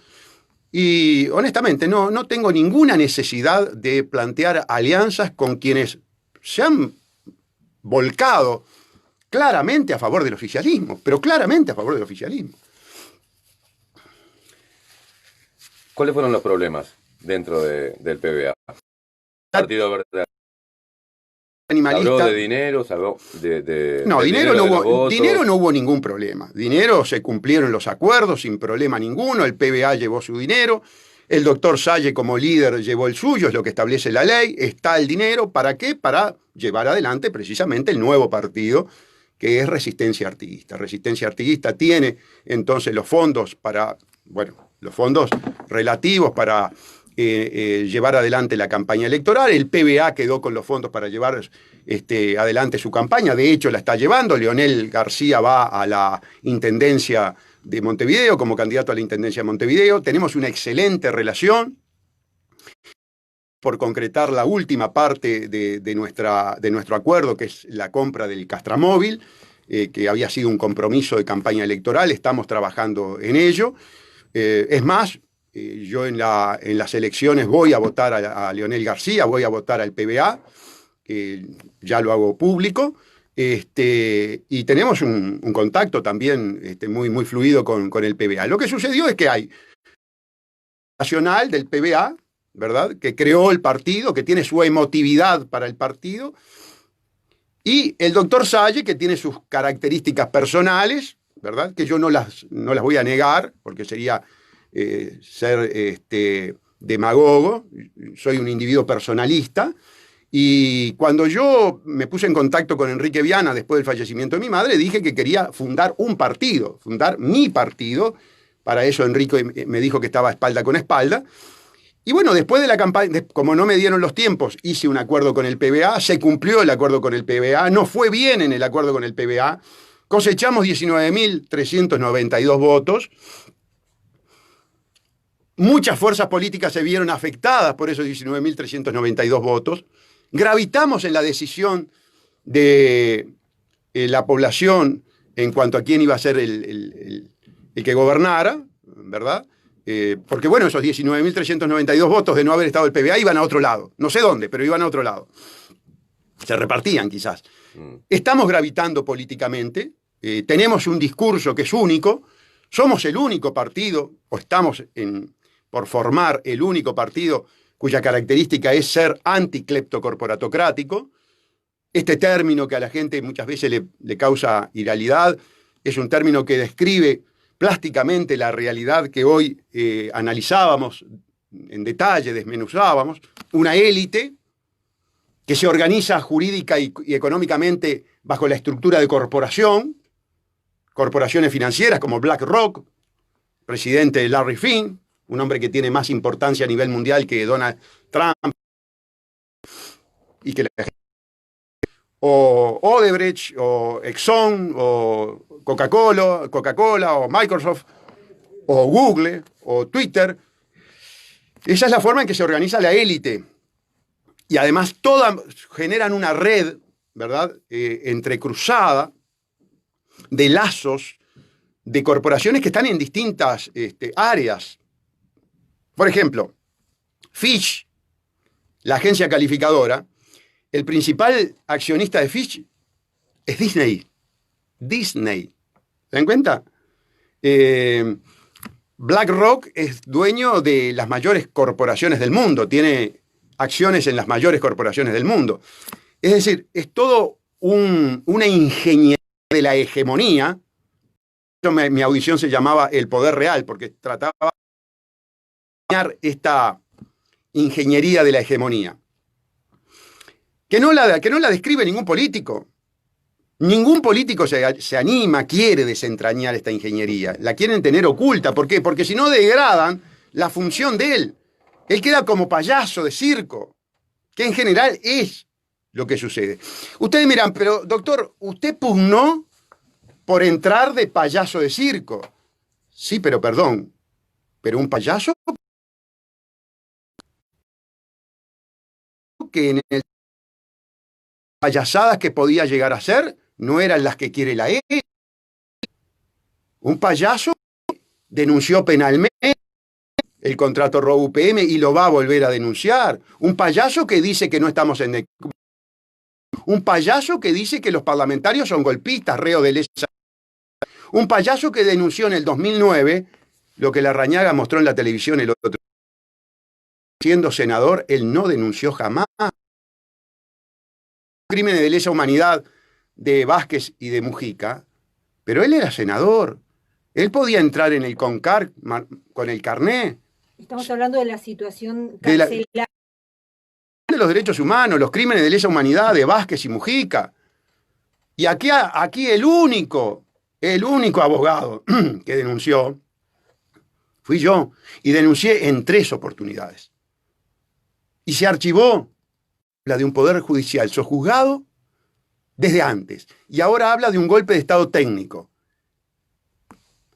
y honestamente no tengo ninguna necesidad de plantear alianzas con quienes se han volcado claramente a favor del oficialismo, pero claramente a favor del oficialismo. ¿Cuáles fueron los problemas dentro del PBA? Partido Verde. animalista. Se habló de dinero, se habló No, del dinero de no los hubo, votos. dinero no hubo ningún problema. Dinero, se cumplieron los acuerdos sin problema ninguno. El PBA llevó su dinero. El doctor Salle como líder llevó el suyo, es lo que establece la ley. Está el dinero. ¿Para qué? Para llevar adelante precisamente el nuevo partido, que es Resistencia Artiguista. Resistencia Artiguista tiene entonces los fondos para, bueno, los fondos relativos para llevar adelante la campaña electoral. El PBA quedó con los fondos para llevar adelante su campaña. De hecho, la está llevando. Leonel García va a la Intendencia de Montevideo como candidato a la Intendencia de Montevideo. Tenemos una excelente relación. Por concretar la última parte de nuestro acuerdo, que es la compra del Castramóvil, que había sido un compromiso de campaña electoral. Estamos trabajando en ello. Es más, yo en las elecciones voy a votar a Leonel García, voy a votar al PBA, ya lo hago público, y tenemos un contacto también muy, muy fluido con el PBA. Lo que sucedió es que hay nacional del PBA, ¿verdad?, que creó el partido, que tiene su emotividad para el partido, y el doctor Salle, que tiene sus características personales, ¿verdad?, que yo no las voy a negar, porque sería ser demagogo. Soy un individuo personalista, y cuando yo me puse en contacto con Enrique Viana después del fallecimiento de mi madre, dije que quería fundar un partido, fundar mi partido. Para eso Enrique me dijo que estaba espalda con espalda. Y bueno, después de la campaña, como no me dieron los tiempos, hice un acuerdo con el PBA, se cumplió el acuerdo con el PBA, no fue bien en el acuerdo con el PBA, cosechamos 19.392 votos. Muchas fuerzas políticas se vieron afectadas por esos 19.392 votos. Gravitamos en la decisión de la población en cuanto a quién iba a ser el que gobernara, ¿verdad? Porque bueno, esos 19.392 votos de no haber estado el PBA iban a otro lado. No sé dónde, pero iban a otro lado. Se repartían quizás. Estamos gravitando políticamente. Tenemos un discurso que es único. Somos el único partido, o estamos por formar el único partido cuya característica es ser anticleptocorporatocrático. Este término que a la gente muchas veces le causa iralidad es un término que describe plásticamente la realidad que hoy analizábamos en detalle, desmenuzábamos. Una élite que se organiza jurídica y económicamente bajo la estructura de corporaciones financieras como BlackRock, presidente Larry Fink, un hombre que tiene más importancia a nivel mundial que Donald Trump, y que o Odebrecht, o Exxon, o Coca-Cola, o Microsoft, o Google, o Twitter. Esa es la forma en que se organiza la élite. Y además todas generan una red, ¿verdad?, entrecruzada de lazos de corporaciones que están en distintas áreas. Por ejemplo, Fitch, la agencia calificadora, el principal accionista de Fitch es Disney. Disney. ¿Se dan cuenta? BlackRock es dueño de las mayores corporaciones del mundo, tiene acciones en las mayores corporaciones del mundo. Es decir, es todo una ingeniería de la hegemonía. Mi audición se llamaba El Poder Real, porque trataba de enseñar esta ingeniería de la hegemonía. Que no la describe ningún político. Ningún político se anima, quiere desentrañar esta ingeniería. La quieren tener oculta. ¿Por qué? Porque si no degradan la función de él. Él queda como payaso de circo, que en general es lo que sucede. Ustedes miran, pero doctor, usted pugnó por entrar de payaso de circo. Sí, pero perdón, pero un payaso que en el payasadas que podía llegar a ser no eran las que quiere la E. Un payaso denunció penalmente el contrato robo UPM y lo va a volver a denunciar. Un payaso que dice que no estamos en... Un payaso que dice que los parlamentarios son golpistas, reo de lesa. Un payaso que denunció en el 2009 lo que Larrañaga mostró en la televisión el otro. Siendo senador, él no denunció jamás crímenes de lesa humanidad de Vázquez y de Mujica, pero él era senador. Él podía entrar en el CONCAR con el carné. Estamos hablando de la situación carcelaria. De los derechos humanos, los crímenes de lesa humanidad de Vázquez y Mujica. Y aquí el único abogado que denunció fui yo, y denuncié en 3 oportunidades. Y se archivó la de un poder judicial sojuzgado desde antes. Y ahora habla de un golpe de Estado técnico.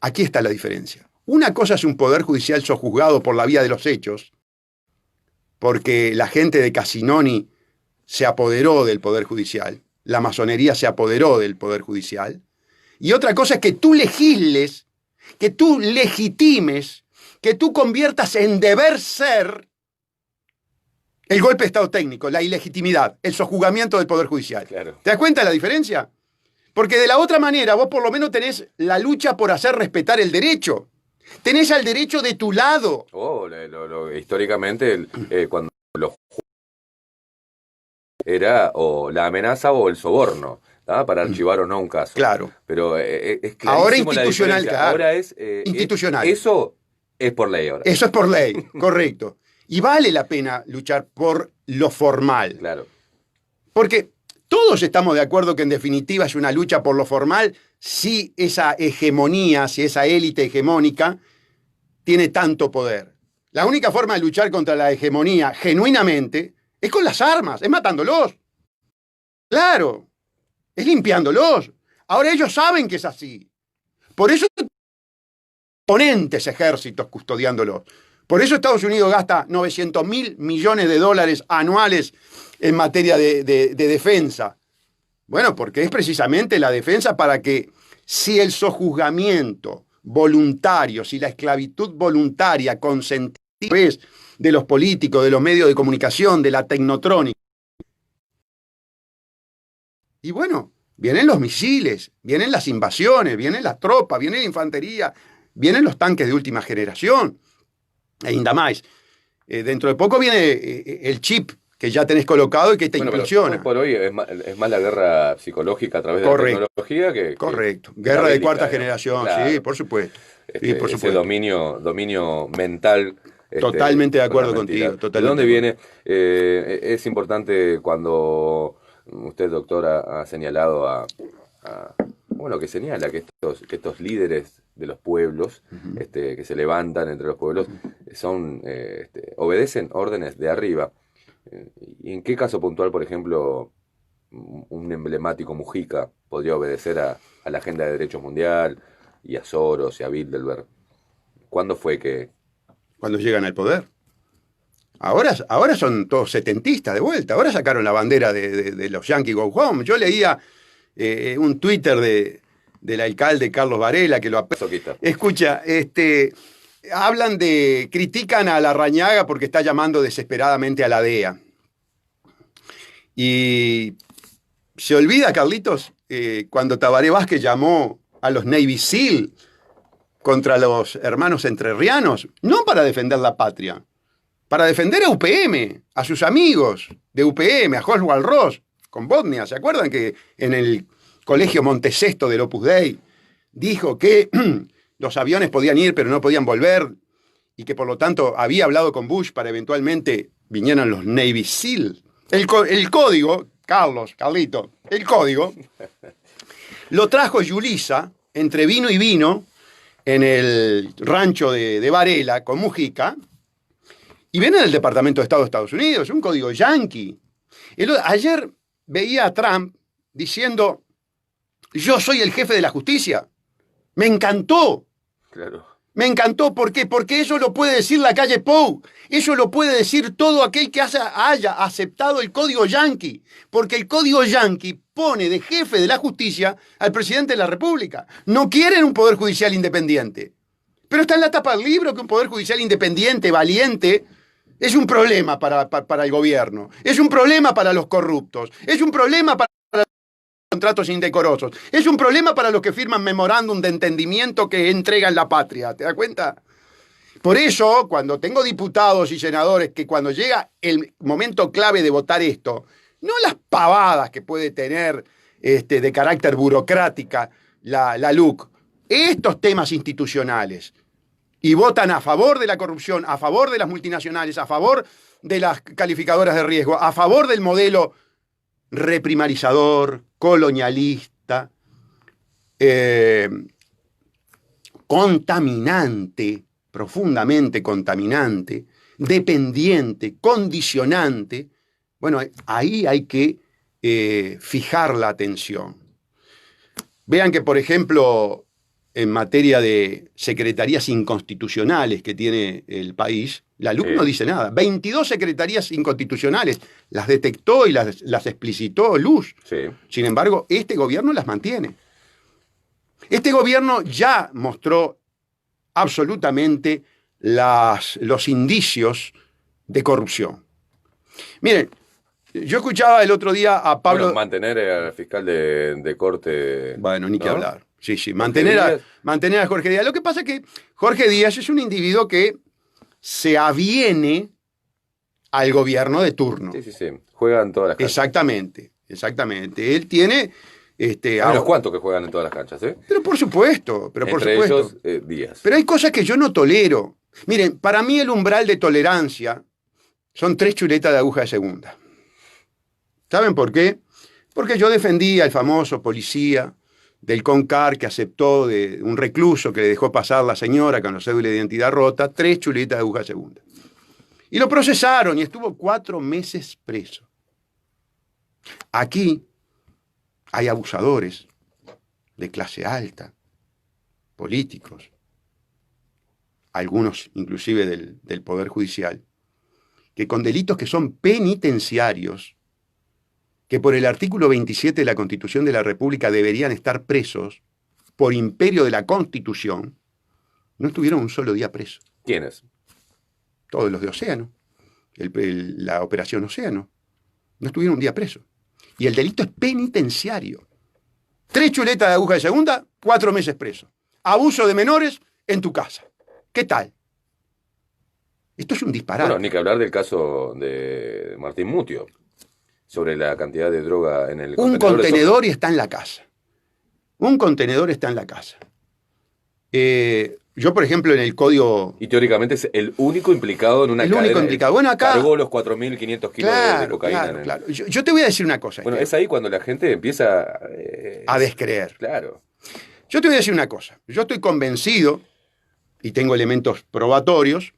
Aquí está la diferencia. Una cosa es un poder judicial sojuzgado por la vía de los hechos, porque la gente de Casinoni se apoderó del poder judicial, la masonería se apoderó del poder judicial. Y otra cosa es que tú legisles, que tú legitimes, que tú conviertas en deber ser el golpe de Estado técnico, la ilegitimidad, el sojuzgamiento del Poder Judicial. Claro. ¿Te das cuenta de la diferencia? Porque de la otra manera vos por lo menos tenés la lucha por hacer respetar el derecho. Tenés al derecho de tu lado. Históricamente, cuando los era o la amenaza o el soborno, ¿tá? Para archivar o no un caso. Claro. Pero es ahora clarísimo institucional, la diferencia. claro. Ahora es institucional. Eso es por ley ahora. Eso es por ley, correcto. Y vale la pena luchar por lo formal. Claro. Porque todos estamos de acuerdo que en definitiva es una lucha por lo formal si esa hegemonía, si esa élite hegemónica tiene tanto poder. La única forma de luchar contra la hegemonía genuinamente es con las armas, es matándolos. Claro, es limpiándolos. Ahora ellos saben que es así. Por eso imponentes ejércitos custodiándolos. Por eso Estados Unidos gasta 900.000 millones de dólares anuales en materia de defensa. Bueno, porque es precisamente la defensa para que si el sojuzgamiento voluntario, si la esclavitud voluntaria consentida de los políticos, de los medios de comunicación, de la tecnotrónica. Y bueno, vienen los misiles, vienen las invasiones, vienen las tropas, viene la infantería, vienen los tanques de última generación. E ainda más. Dentro de poco viene el chip que ya tenés colocado y que te impulsiona. Por hoy es más la guerra psicológica a través de la tecnología que... Correcto. Guerra de cuarta generación, claro. Sí, por supuesto. Sí, por ese dominio mental. Totalmente de acuerdo contigo. ¿De dónde viene? Es importante cuando usted, doctor, ha señalado bueno, que señala que estos líderes de los pueblos, que se levantan entre los pueblos, obedecen órdenes de arriba. ¿Y en qué caso puntual, por ejemplo, un emblemático Mujica podría obedecer a la Agenda de Derechos Mundial y a Soros y a Bilderberg? ¿Cuándo fue que...? Cuando llegan al poder. Ahora son todos setentistas de vuelta. Ahora sacaron la bandera de los Yankees Go Home. Yo leía un Twitter del alcalde Carlos Varela que lo escucha, critican a Larrañaga porque está llamando desesperadamente a la DEA. Y se olvida, Carlitos, cuando Tabaré Vázquez llamó a los Navy SEAL contra los hermanos entrerrianos, no para defender la patria, para defender a UPM, a sus amigos de UPM, a Oswald Ross, con Bosnia. ¿Se acuerdan que en el colegio Montesexto del Opus Dei dijo que los aviones podían ir pero no podían volver y que por lo tanto había hablado con Bush para eventualmente vinieran los Navy SEAL? El código, Carlito, el código lo trajo Yulisa entre vino y vino en el rancho de Varela con Mujica, y viene del Departamento de Estado de Estados Unidos, un código yankee. Ayer veía a Trump diciendo: yo soy el jefe de la justicia. Me encantó. Claro. Me encantó. ¿Por qué? Porque eso lo puede decir la calle Pou. Eso lo puede decir todo aquel que haya aceptado el código yankee. Porque el código yankee pone de jefe de la justicia al presidente de la República. No quieren un poder judicial independiente. Pero está en la tapa del libro que un poder judicial independiente, valiente, es un problema para el gobierno. Es un problema para los corruptos. Es un problema para los contratos indecorosos. Es un problema para los que firman memorándum de entendimiento que entregan la patria. ¿Te das cuenta? Por eso, cuando tengo diputados y senadores que cuando llega el momento clave de votar esto, no las pavadas que puede tener de carácter burocrática la LUC, estos temas institucionales, y votan a favor de la corrupción, a favor de las multinacionales, a favor de las calificadoras de riesgo, a favor del modelo reprimarizador, colonialista, contaminante, profundamente contaminante, dependiente, condicionante. Bueno, ahí hay que fijar la atención. Vean que, por ejemplo, en materia de secretarías inconstitucionales que tiene el país, la LUC no dice nada. 22 secretarías inconstitucionales las detectó y las explicitó Luz. Sí. Sin embargo, este gobierno las mantiene. Este gobierno ya mostró absolutamente los indicios de corrupción. Miren, yo escuchaba el otro día a Pablo... Bueno, mantener al fiscal de corte... Bueno, ni que ¿no? hablar. Sí, mantener a Jorge Díaz. Lo que pasa es que Jorge Díaz es un individuo que se aviene al gobierno de turno. Sí. Juegan todas las canchas. Exactamente. Él tiene... Hay unos cuantos que juegan en todas las canchas, ¿eh? Pero por supuesto. Entre ellos, Díaz. Pero hay cosas que yo no tolero. Miren, para mí el umbral de tolerancia son 3 chuletas de aguja de segunda. ¿Saben por qué? Porque yo defendía al famoso policía del CONCAR que aceptó de un recluso que le dejó pasar la señora con la cédula de identidad rota, 3 chuletas de aguja de segunda. Y lo procesaron y estuvo 4 meses preso. Aquí hay abusadores de clase alta, políticos, algunos inclusive del Poder Judicial, que con delitos que son penitenciarios, que por el artículo 27 de la Constitución de la República deberían estar presos por imperio de la Constitución, no estuvieron un solo día presos. ¿Quiénes? Todos los de Océano, la Operación Océano, no estuvieron un día presos. Y el delito es penitenciario. 3 chuletas de aguja de segunda, 4 meses preso. Abuso de menores en tu casa. ¿Qué tal? Esto es un disparate. Bueno, ni que hablar del caso de Martín Mutio, sobre la cantidad de droga en el Un contenedor y está en la casa. Un contenedor está en la casa. Yo, por ejemplo, en el código... Y teóricamente es el único implicado en una cadena. El único implicado. Bueno, acá... Cargó los 4.500 kilos de cocaína. Claro. Yo te voy a decir una cosa. Bueno, es ahí cuando la gente empieza... a descreer. Claro. Yo te voy a decir una cosa. Yo estoy convencido, y tengo elementos probatorios.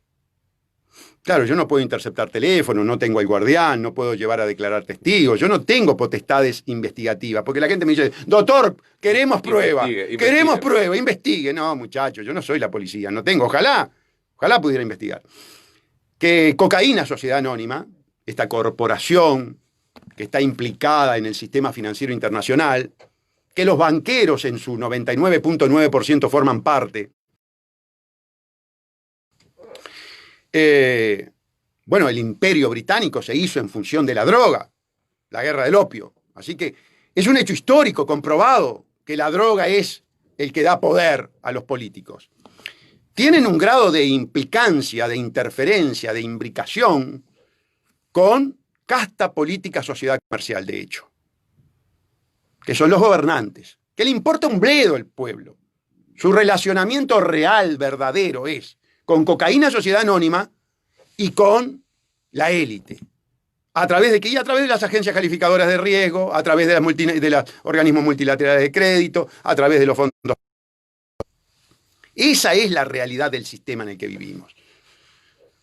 Claro, yo no puedo interceptar teléfono, no tengo al guardián, no puedo llevar a declarar testigos, yo no tengo potestades investigativas, porque la gente me dice, doctor, queremos prueba, queremos prueba, investigue. No, muchachos, yo no soy la policía, no tengo, ojalá pudiera investigar. Que Cocaína Sociedad Anónima, esta corporación que está implicada en el sistema financiero internacional, que los banqueros en su 99.9% forman parte, bueno, el imperio británico se hizo en función de la droga, la guerra del opio. Así que es un hecho histórico comprobado que la droga es el que da poder a los políticos. Tienen un grado de implicancia, de interferencia, de imbricación con casta política sociedad comercial, de hecho, que son los gobernantes, que le importa un bledo el pueblo. Su relacionamiento real, verdadero, es con Cocaína Sociedad Anónima y con la élite. ¿A través de qué? Y a través de las agencias calificadoras de riesgo, a través de los organismos multilaterales de crédito, a través de los fondos. Esa es la realidad del sistema en el que vivimos.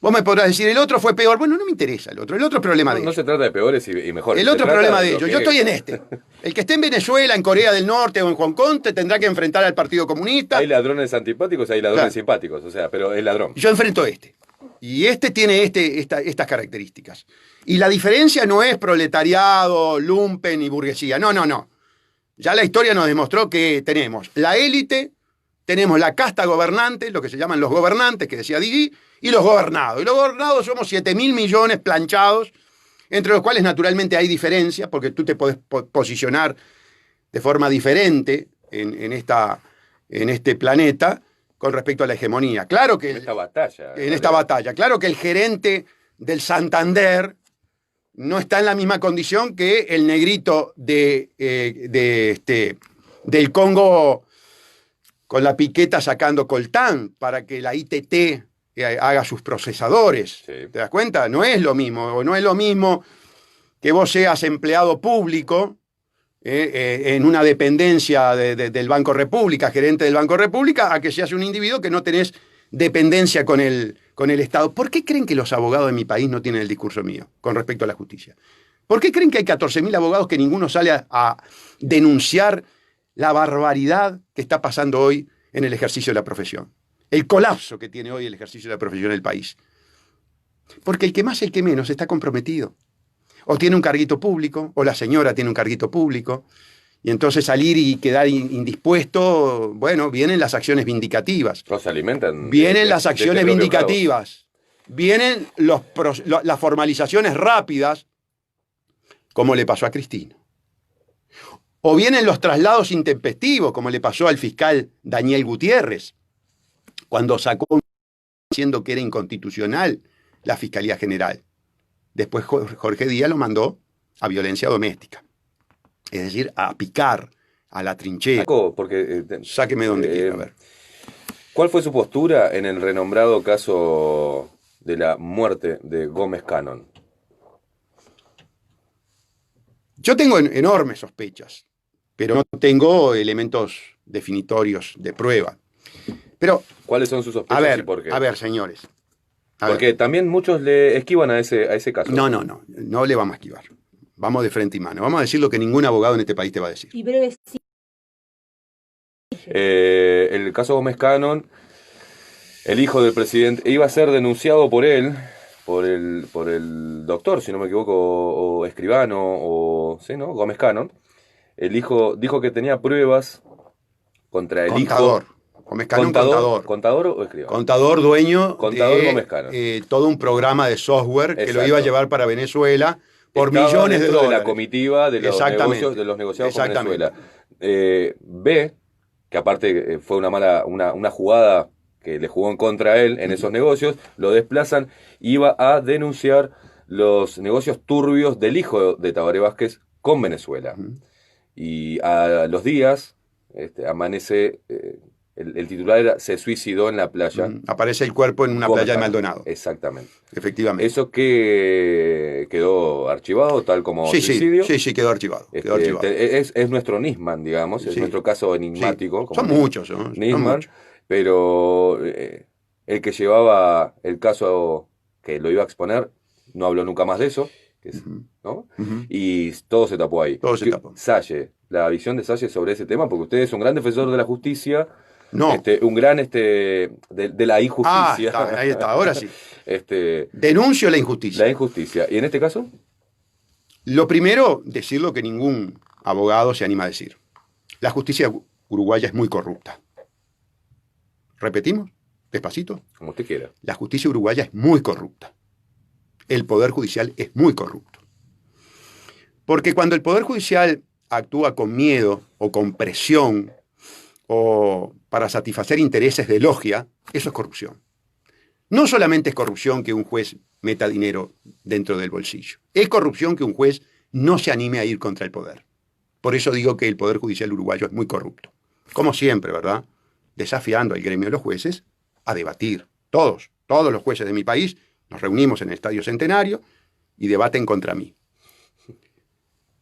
Vos me podrás decir, el otro fue peor. Bueno, no me interesa el otro. El otro es problema de ellos. No se trata de peores y mejores. El otro es problema de ellos. Yo estoy en este. El que esté en Venezuela, en Corea del Norte o en Hong Kong te tendrá que enfrentar al Partido Comunista. Hay ladrones antipáticos, hay ladrones simpáticos. O sea, pero es ladrón. Yo enfrento este. Y este tiene estas características. Y la diferencia no es proletariado, lumpen y burguesía. No. Ya la historia nos demostró que tenemos la élite, tenemos la casta gobernante, lo que se llaman los gobernantes, que decía Didi, y los gobernados. Y los gobernados somos 7.000 millones planchados, entre los cuales naturalmente hay diferencias, porque tú te podés posicionar de forma diferente en este planeta con respecto a la hegemonía. Claro que en esta batalla. Claro que el gerente del Santander no está en la misma condición que el negrito del Congo con la piqueta sacando coltán para que la ITT haga sus procesadores. Sí. ¿Te das cuenta? No es lo mismo. No es lo mismo que vos seas empleado público en una dependencia del Banco República, gerente del Banco República, a que seas un individuo que no tenés dependencia con el Estado. ¿Por qué creen que los abogados de mi país no tienen el discurso mío con respecto a la justicia? ¿Por qué creen que hay 14.000 abogados que ninguno sale a denunciar la barbaridad que está pasando hoy en el ejercicio de la profesión? El colapso que tiene hoy el ejercicio de la profesión en el país. Porque el que más, el que menos está comprometido. O tiene un carguito público, o la señora tiene un carguito público, y entonces salir y quedar indispuesto, bueno, vienen las acciones vindicativas. No se alimentan. Vienen las acciones propio vindicativas. Vienen las formalizaciones rápidas, como le pasó a Cristina. O vienen los traslados intempestivos, como le pasó al fiscal Daniel Gutiérrez, cuando sacó diciendo que era inconstitucional la Fiscalía General. Después Jorge Díaz lo mandó a violencia doméstica. Es decir, a picar, a la trinchera. Porque, sáqueme donde quiera, a ver. ¿Cuál fue su postura en el renombrado caso de la muerte de Gómez Cannon? Yo tengo enormes sospechas, pero no tengo elementos definitorios de prueba. Pero, ¿cuáles son sus sospechas y por qué? A ver, señores. Porque también muchos le esquivan a ese caso. No le vamos a esquivar. Vamos de frente y mano. Vamos a decir lo que ningún abogado en este país te va a decir. Y breve, sí. El caso Gómez Cannon, el hijo del presidente, iba a ser denunciado por él, por el doctor, si no me equivoco, o escribano, o sí, ¿no? Gómez Cannon. El hijo dijo que tenía pruebas contra el Contador. hijo. Gómez Cannon, contador. ¿Contador o escribano? Contador, dueño de Gómez Cannon. Todo un programa de software que lo iba a llevar para Venezuela por Estaba millones de dólares. De la comitiva de los negociados con Venezuela. Ve que aparte fue una jugada que le jugó en contra a él en esos negocios, lo desplazan, iba a denunciar los negocios turbios del hijo de Tabaré Vázquez con Venezuela. Y a los días amanece, el titular se suicidó en la playa. Aparece el cuerpo en una playa de Maldonado. Exactamente. Efectivamente. Eso que quedó archivado tal como suicidio. Sí, quedó archivado. Es nuestro Nisman, digamos, es nuestro caso enigmático. Son muchos, ¿no? Nisman, pero el que llevaba el caso que lo iba a exponer no habló nunca más de eso, ¿no? Y todo se tapó ahí. Todo se tapó. Salle, la visión de Salle sobre ese tema, porque usted es un gran defensor de la justicia. No. Un gran de la injusticia. Ahí está, ahora sí. Denuncio la injusticia. La injusticia. ¿Y en este caso? Lo primero, decir lo que ningún abogado se anima a decir. La justicia uruguaya es muy corrupta. ¿Repetimos? Despacito. Como usted quiera. La justicia uruguaya es muy corrupta. El Poder Judicial es muy corrupto. Porque cuando el Poder Judicial actúa con miedo o con presión o para satisfacer intereses de logia, eso es corrupción. No solamente es corrupción que un juez meta dinero dentro del bolsillo. Es corrupción que un juez no se anime a ir contra el poder. Por eso digo que el Poder Judicial uruguayo es muy corrupto. Como siempre, ¿verdad? Desafiando al gremio de los jueces a debatir. Todos los jueces de mi país nos reunimos en el Estadio Centenario y debaten contra mí.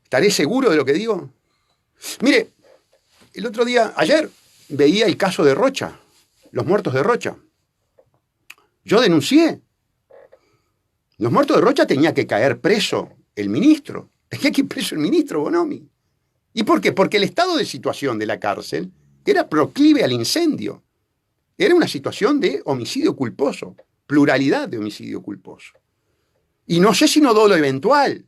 ¿Estaré seguro de lo que digo? Mire, el otro día, ayer, veía el caso de Rocha, los muertos de Rocha. Yo denuncié. Los muertos de Rocha tenía que caer preso el ministro. Tenía que ir preso el ministro Bonomi. ¿Y por qué? Porque el estado de situación de la cárcel era proclive al incendio. Era una situación de homicidio culposo, pluralidad de homicidio culposo. Y no sé si no dolo eventual.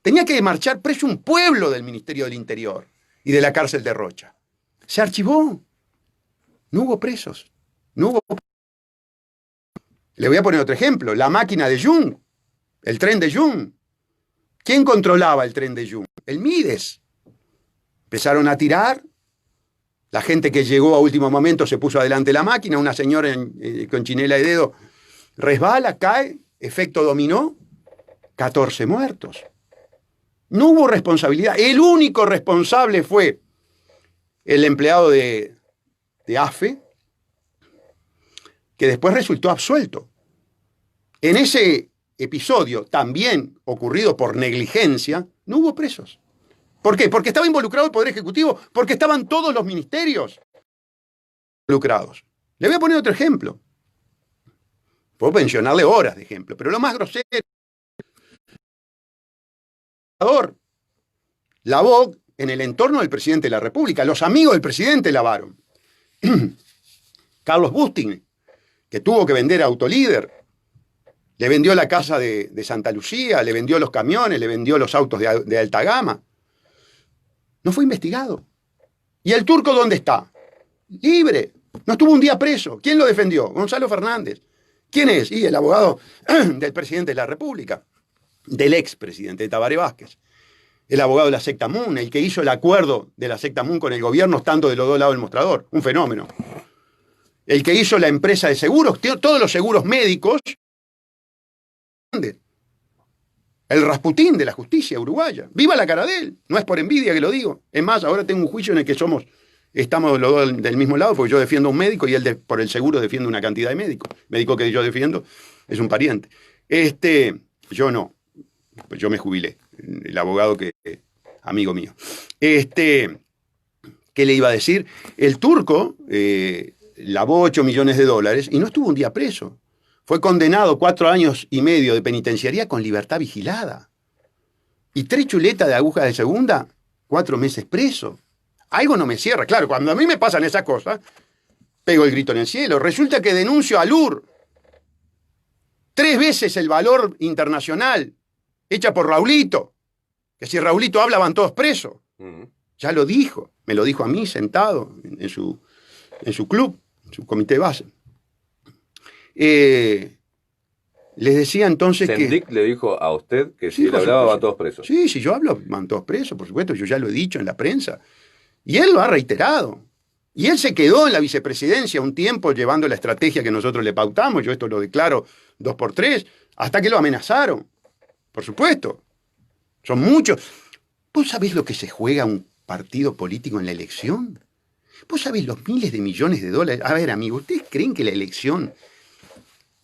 Tenía que marchar preso un pueblo del Ministerio del Interior y de la cárcel de Rocha. Se archivó. No hubo presos. Le voy a poner otro ejemplo. La máquina de Jung. El tren de Jung. ¿Quién controlaba el tren de Jung? El Mides. Empezaron a tirar. La gente que llegó a último momento se puso adelante de la máquina. Una señora con chinela de dedo resbala, cae. efecto dominó, 14 muertos. No hubo responsabilidad. El único responsable fue el empleado de AFE, que después resultó absuelto. En ese episodio, también ocurrido por negligencia, no hubo presos. ¿Por qué? Porque estaba involucrado el Poder Ejecutivo, porque estaban todos los ministerios involucrados. Le voy a poner otro ejemplo. Puedo mencionarle horas de ejemplo, pero lo más grosero. Lavó en el entorno del presidente de la República. Los amigos del presidente lavaron. Carlos Bustin, que tuvo que vender a Autolíder, le vendió la casa de Santa Lucía, le vendió los camiones, le vendió los autos de alta gama. No fue investigado. ¿Y el turco dónde está? Libre. No estuvo un día preso. ¿Quién lo defendió? Gonzalo Fernández. ¿Quién es? Y el abogado del presidente de la República, del expresidente de Tabaré Vázquez. El abogado de la secta Moon, el que hizo el acuerdo de la secta Moon con el gobierno estando de los dos lados del mostrador. Un fenómeno. El que hizo la empresa de seguros, todos los seguros médicos. El Rasputín de la justicia uruguaya. ¡Viva la cara de él! No es por envidia que lo digo. Es más, ahora tengo un juicio en el que estamos los dos del mismo lado, porque yo defiendo a un médico y él por el seguro defiende una cantidad de médicos. El médico que yo defiendo es un pariente. Yo no. Pues yo me jubilé. El abogado amigo mío. ¿Qué le iba a decir? El turco lavó 8 millones de dólares y no estuvo un día preso. Fue condenado 4 años y medio de penitenciaría con libertad vigilada. Y 3 chuletas de aguja de segunda, 4 meses preso. Algo no me cierra. Claro, cuando a mí me pasan esas cosas, pego el grito en el cielo. Resulta que denuncio a Lur. 3 veces el valor internacional, hecha por Raulito. Que si Raulito habla van todos presos. Ya lo dijo. Me lo dijo a mí sentado en su club, en su comité de base. Les decía entonces Sendik le dijo a usted que si él hablaba van todos presos. Sí, si yo hablo van todos presos, por supuesto, yo ya lo he dicho en la prensa. Y él lo ha reiterado. Y él se quedó en la vicepresidencia un tiempo llevando la estrategia que nosotros le pautamos, yo esto lo declaro 2x3, hasta que lo amenazaron. Por supuesto. Son muchos. ¿Vos sabés lo que se juega un partido político en la elección? ¿Vos sabés los miles de millones de dólares? A ver, amigo, ¿ustedes creen que la elección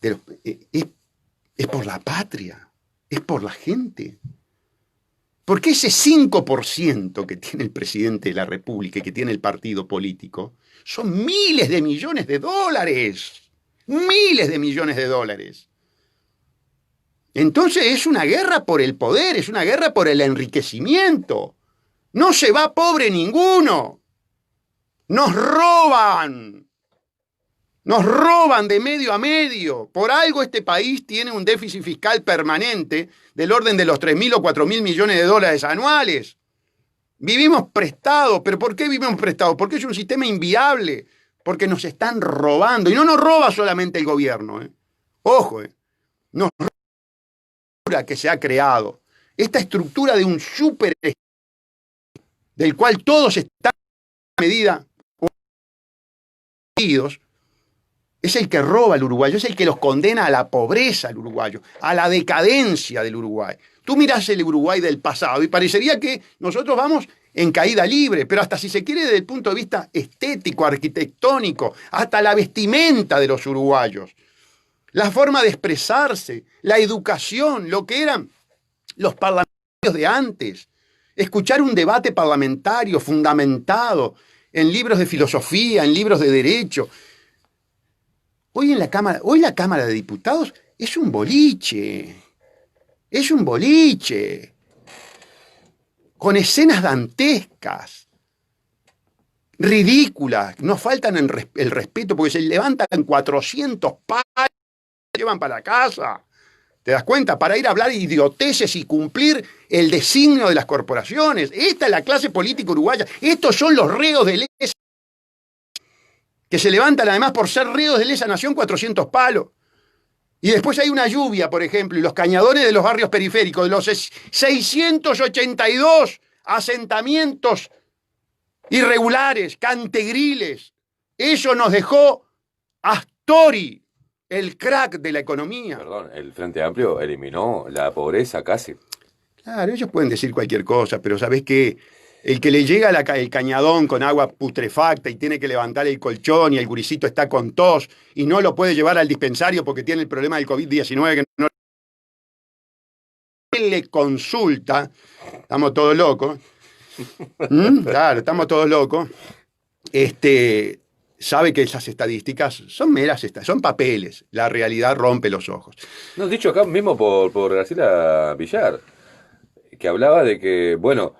es por la patria? ¿Es por la gente? Porque ese 5% que tiene el presidente de la República y que tiene el partido político son miles de millones de dólares. Miles de millones de dólares. Entonces es una guerra por el poder, es una guerra por el enriquecimiento. No se va pobre ninguno. Nos roban. Nos roban de medio a medio. Por algo este país tiene un déficit fiscal permanente del orden de los 3.000 o 4.000 millones de dólares anuales. Vivimos prestados. ¿Pero por qué vivimos prestados? Porque es un sistema inviable. Porque nos están robando. Y no nos roba solamente el gobierno. Ojo, nos roba que se ha creado. Esta estructura de un super del cual todos están en medida es el que roba al uruguayo, es el que los condena a la pobreza al uruguayo, a la decadencia del Uruguay. Tú mirás el Uruguay del pasado y parecería que nosotros vamos en caída libre, pero hasta si se quiere desde el punto de vista estético, arquitectónico, hasta la vestimenta de los uruguayos, la forma de expresarse, la educación, lo que eran los parlamentarios de antes, escuchar un debate parlamentario fundamentado en libros de filosofía, en libros de derecho. Hoy la Cámara de Diputados es un boliche. Es un boliche. Con escenas dantescas. Ridículas. No faltan el respeto porque se levantan 400 palos y llevan para la casa. ¿Te das cuenta? Para ir a hablar idioteces y cumplir el designio de las corporaciones. Esta es la clase política uruguaya. Estos son los reos de lesa. Que se levantan además por ser reos de lesa nación 400 palos. Y después hay una lluvia, por ejemplo, y los cañadores de los barrios periféricos, de los 682 asentamientos irregulares, cantegriles. Eso nos dejó Astori, el crack de la economía. Perdón, el Frente Amplio eliminó la pobreza casi. Claro, ellos pueden decir cualquier cosa, pero ¿sabés qué? El que le llega el cañadón con agua putrefacta y tiene que levantar el colchón y el gurisito está con tos y no lo puede llevar al dispensario porque tiene el problema del COVID-19 que no le consulta, estamos todos locos. Claro, estamos todos locos. Sabe que esas estadísticas son meras, son papeles. La realidad rompe los ojos. No, dicho acá mismo por Graciela Villar, que hablaba de que, bueno,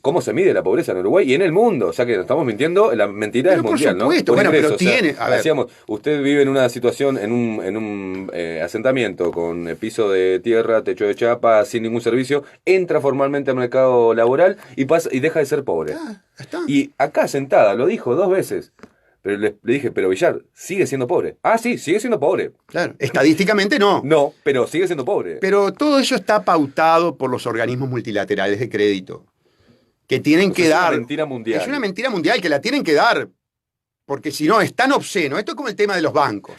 cómo se mide la pobreza en Uruguay y en el mundo. O sea que nos estamos mintiendo, la mentira Pero es mundial, por supuesto, ¿no? bueno, ingreso, pero tiene, a ver. Decíamos, usted vive en una situación, en un asentamiento con piso de tierra, techo de chapa, sin ningún servicio, entra formalmente al mercado laboral y pasa y deja de ser pobre. Está. Y acá sentada, lo dijo 2 veces. Pero le dije, pero Villar, sigue siendo pobre. Ah, sí, sigue siendo pobre. Claro, estadísticamente no. No, pero sigue siendo pobre. Pero todo eso está pautado por los organismos multilaterales de crédito, que tienen que dar. Es una mentira mundial. Es una mentira mundial que la tienen que dar, porque si no es tan obsceno. Esto es como el tema de los bancos,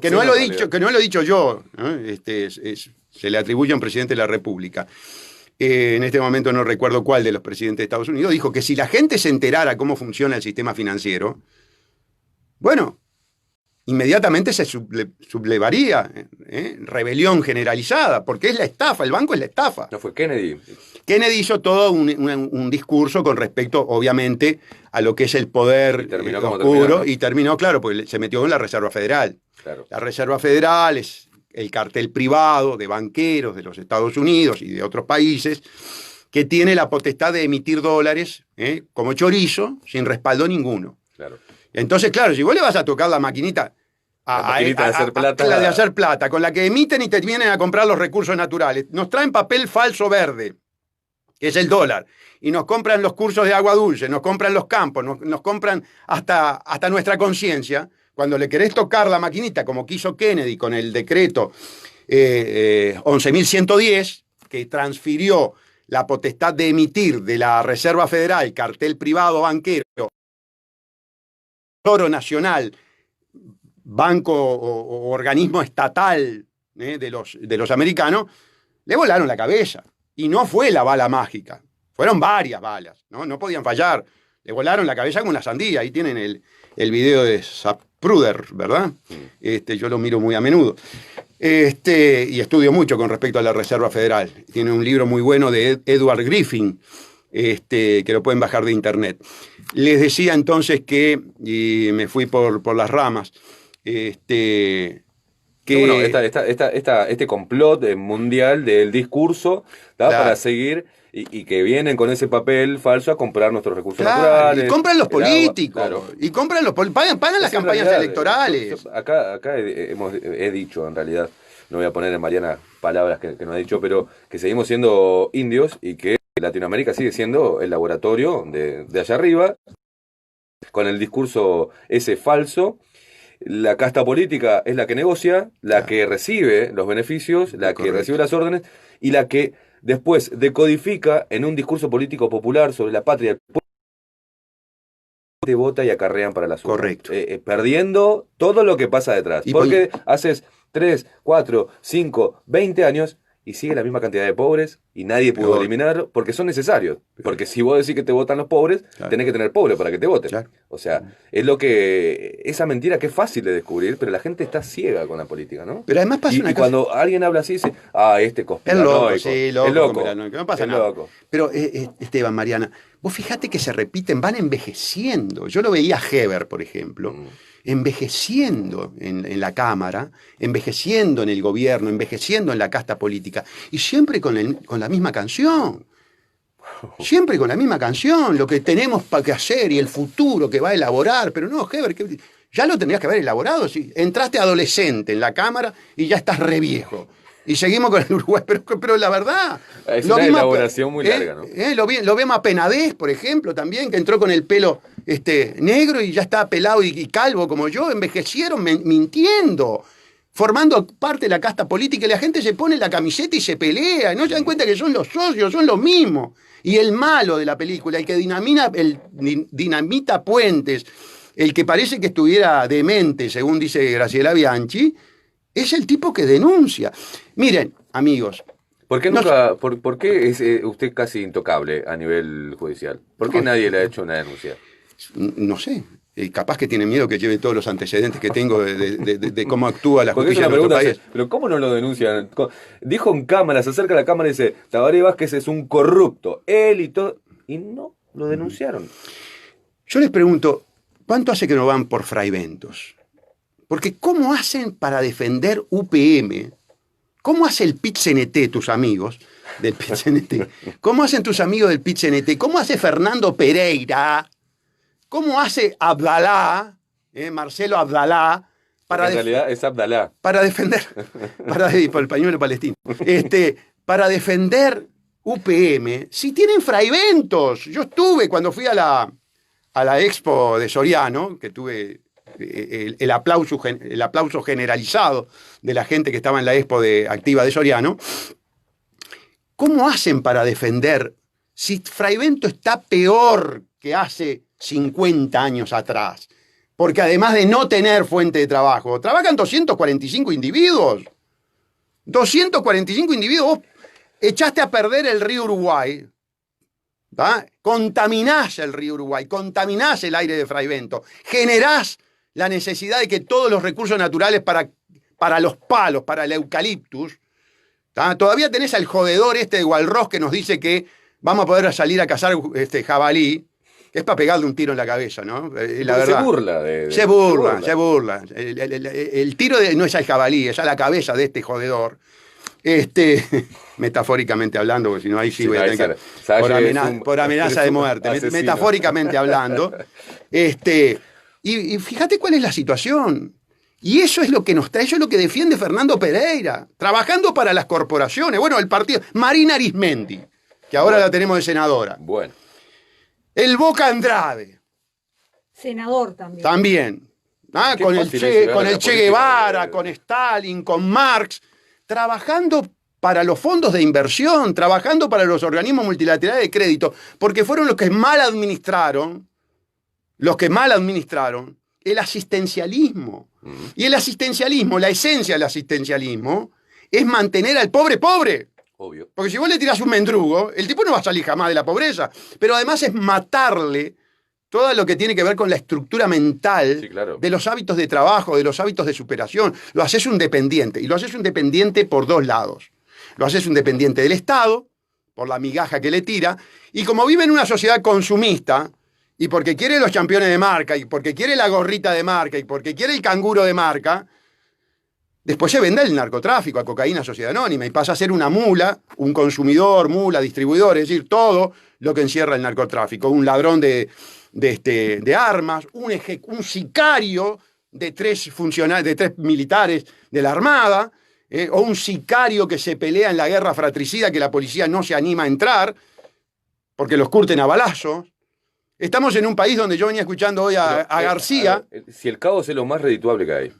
que no lo he dicho yo, ¿no? Se le atribuye a un presidente de la República. En este momento no recuerdo cuál de los presidentes de Estados Unidos dijo que si la gente se enterara cómo funciona el sistema financiero, bueno, inmediatamente se sublevaría, rebelión generalizada, porque es la estafa, el banco es la estafa. No fue Kennedy. Kennedy hizo todo un discurso con respecto, obviamente, a lo que es el poder oscuro, y terminó, claro, porque se metió con la Reserva Federal. Claro. La Reserva Federal es el cartel privado de banqueros de los Estados Unidos y de otros países que tiene la potestad de emitir dólares como chorizo, sin respaldo ninguno. Claro. Entonces, claro, si vos le vas a tocar la maquinita de hacer plata, la de hacer plata, con la que emiten y te vienen a comprar los recursos naturales, nos traen papel falso verde, que es el dólar, y nos compran los cursos de agua dulce, nos compran los campos, nos compran hasta nuestra conciencia. Cuando le querés tocar la maquinita, como quiso Kennedy con el decreto 11.110, que transfirió la potestad de emitir de la Reserva Federal, cartel privado banquero, Tesoro Nacional, banco o organismo estatal de los americanos, le volaron la cabeza. Y no fue la bala mágica, fueron varias balas, no podían fallar. Le volaron la cabeza como una sandía. Ahí tienen el video de Zapruder, ¿verdad? Yo lo miro muy a menudo. Y estudio mucho con respecto a la Reserva Federal. Tiene un libro muy bueno de Edward Griffin, que lo pueden bajar de internet. Les decía entonces que, y me fui por las ramas, que... Bueno, este complot mundial del discurso, claro, para seguir y que vienen con ese papel falso a comprar nuestros recursos naturales. Y compran los políticos, claro. Y compran pagan las campañas electorales. Acá he dicho, en realidad, no voy a poner en Mariana palabras que no he dicho, pero que seguimos siendo indios y que Latinoamérica sigue siendo el laboratorio de allá arriba, con el discurso ese falso. La casta política es la que negocia, la que recibe los beneficios, la que recibe las órdenes y la que después decodifica en un discurso político popular sobre la patria. Te vota y acarrean para las urnas. Correcto. Perdiendo todo lo que pasa detrás. Porque haces 3, 4, 5, 20 años y sigue la misma cantidad de pobres y nadie pudo eliminar porque son necesarios. Porque si vos decís que te votan los pobres, tenés que tener pobres para que te voten. Claro. O sea, es lo que... Esa mentira que es fácil de descubrir, pero la gente está ciega con la política, ¿no? Pero además pasa una cosa... cuando alguien habla así, dice, este conspiranoico. Es loco. No pasa nada. Loco. Pero, Esteban, Mariana, vos fijate que se repiten, van envejeciendo. Yo lo veía a Heber, por ejemplo, envejeciendo en la Cámara, envejeciendo en el gobierno, envejeciendo en la casta política, y siempre con la misma canción. Siempre con la misma canción, lo que tenemos que hacer y el futuro que va a elaborar. Pero no, Heber, ya lo tendrías que haber elaborado. ¿Sí? Entraste adolescente en la Cámara y ya estás re viejo. Y seguimos con el Uruguay, pero la verdad... Es una elaboración muy larga, ¿no? Lo vemos a Penadez, por ejemplo, también, que entró con el pelo negro y ya está pelado y calvo como yo. Envejecieron mintiendo, formando parte de la casta política, y la gente se pone la camiseta y se pelea. No se dan cuenta que son los socios, son los mismos. Y el malo de la película, el que dinamita puentes, el que parece que estuviera demente, según dice Graciela Bianchi, es el tipo que denuncia. Miren, amigos. ¿Por qué, nunca, por qué es usted casi intocable a nivel judicial? ¿Por qué nadie le ha hecho una denuncia? No sé. Capaz que tiene miedo que lleve todos los antecedentes que tengo de cómo actúa la justicia en nuestro país. Pero ¿cómo no lo denuncian? Dijo en cámara, se acerca a la cámara y dice, Tabaré Vázquez es un corrupto, él y todo. Y no, lo denunciaron. Yo les pregunto, ¿cuánto hace que no van por fraiventos? Porque ¿cómo hacen para defender UPM? ¿Cómo hace el PIT-CNT, tus amigos del PIT-CNT? ¿Cómo hacen tus amigos del PIT-CNT? ¿Cómo hace Fernando Pereira? ¿Cómo hace Abdalá, Marcelo Abdalá? En realidad es Abdalá. Para defender, por el pañuelo palestino, para defender UPM, si tienen fraiventos. Yo estuve cuando fui a la expo de Soriano, que tuve el aplauso generalizado de la gente que estaba en la expo activa de Soriano. ¿Cómo hacen para defender si Fraivento está peor que hace 50 años atrás? Porque además de no tener fuente de trabajo, trabajan 245 individuos. 245 individuos. Vos echaste a perder el río Uruguay. ¿Va? Contaminás el río Uruguay, contaminás el aire de Fraivento, generás la necesidad de que todos los recursos naturales para los palos, para el eucaliptus, ¿tá? Todavía tenés al jodedor de Walros que nos dice que vamos a poder salir a cazar jabalí, que es para pegarle un tiro en la cabeza, ¿no? La verdad. Se burla. Se burla. El tiro no es al jabalí, es a la cabeza de este jodedor. Metafóricamente hablando, porque si no ahí sí voy a tener que... Por amenaza de muerte, metafóricamente hablando. Y fíjate cuál es la situación. Y eso es lo que nos trae, eso es lo que defiende Fernando Pereira, trabajando para las corporaciones. Bueno, el partido, Marina Arismendi, que ahora la tenemos de senadora. Bueno. El Boca Andrade. Senador también. También. Con el Che Guevara, con Stalin, con Marx, trabajando para los fondos de inversión, trabajando para los organismos multilaterales de crédito, porque fueron los que mal administraron el asistencialismo. Y el asistencialismo, la esencia del asistencialismo, es mantener al pobre pobre. Obvio. Porque si vos le tirás un mendrugo, el tipo no va a salir jamás de la pobreza. Pero además es matarle todo lo que tiene que ver con la estructura mental, sí, claro, de los hábitos de trabajo, de los hábitos de superación. Lo haces un dependiente. Y lo haces un dependiente por dos lados. Lo haces un dependiente del Estado, por la migaja que le tira. Y como vive en una sociedad consumista, y porque quiere los campeones de marca, y porque quiere la gorrita de marca, y porque quiere el canguro de marca, después se vende el narcotráfico a Cocaína Sociedad Anónima y pasa a ser una mula, un consumidor, mula, distribuidor, es decir, todo lo que encierra el narcotráfico. Un ladrón de armas, un sicario de tres militares de la Armada, o un sicario que se pelea en la guerra fratricida que la policía no se anima a entrar porque los curten a balazos. Estamos en un país donde yo venía escuchando hoy a García. Si el caos es lo más redituable que hay.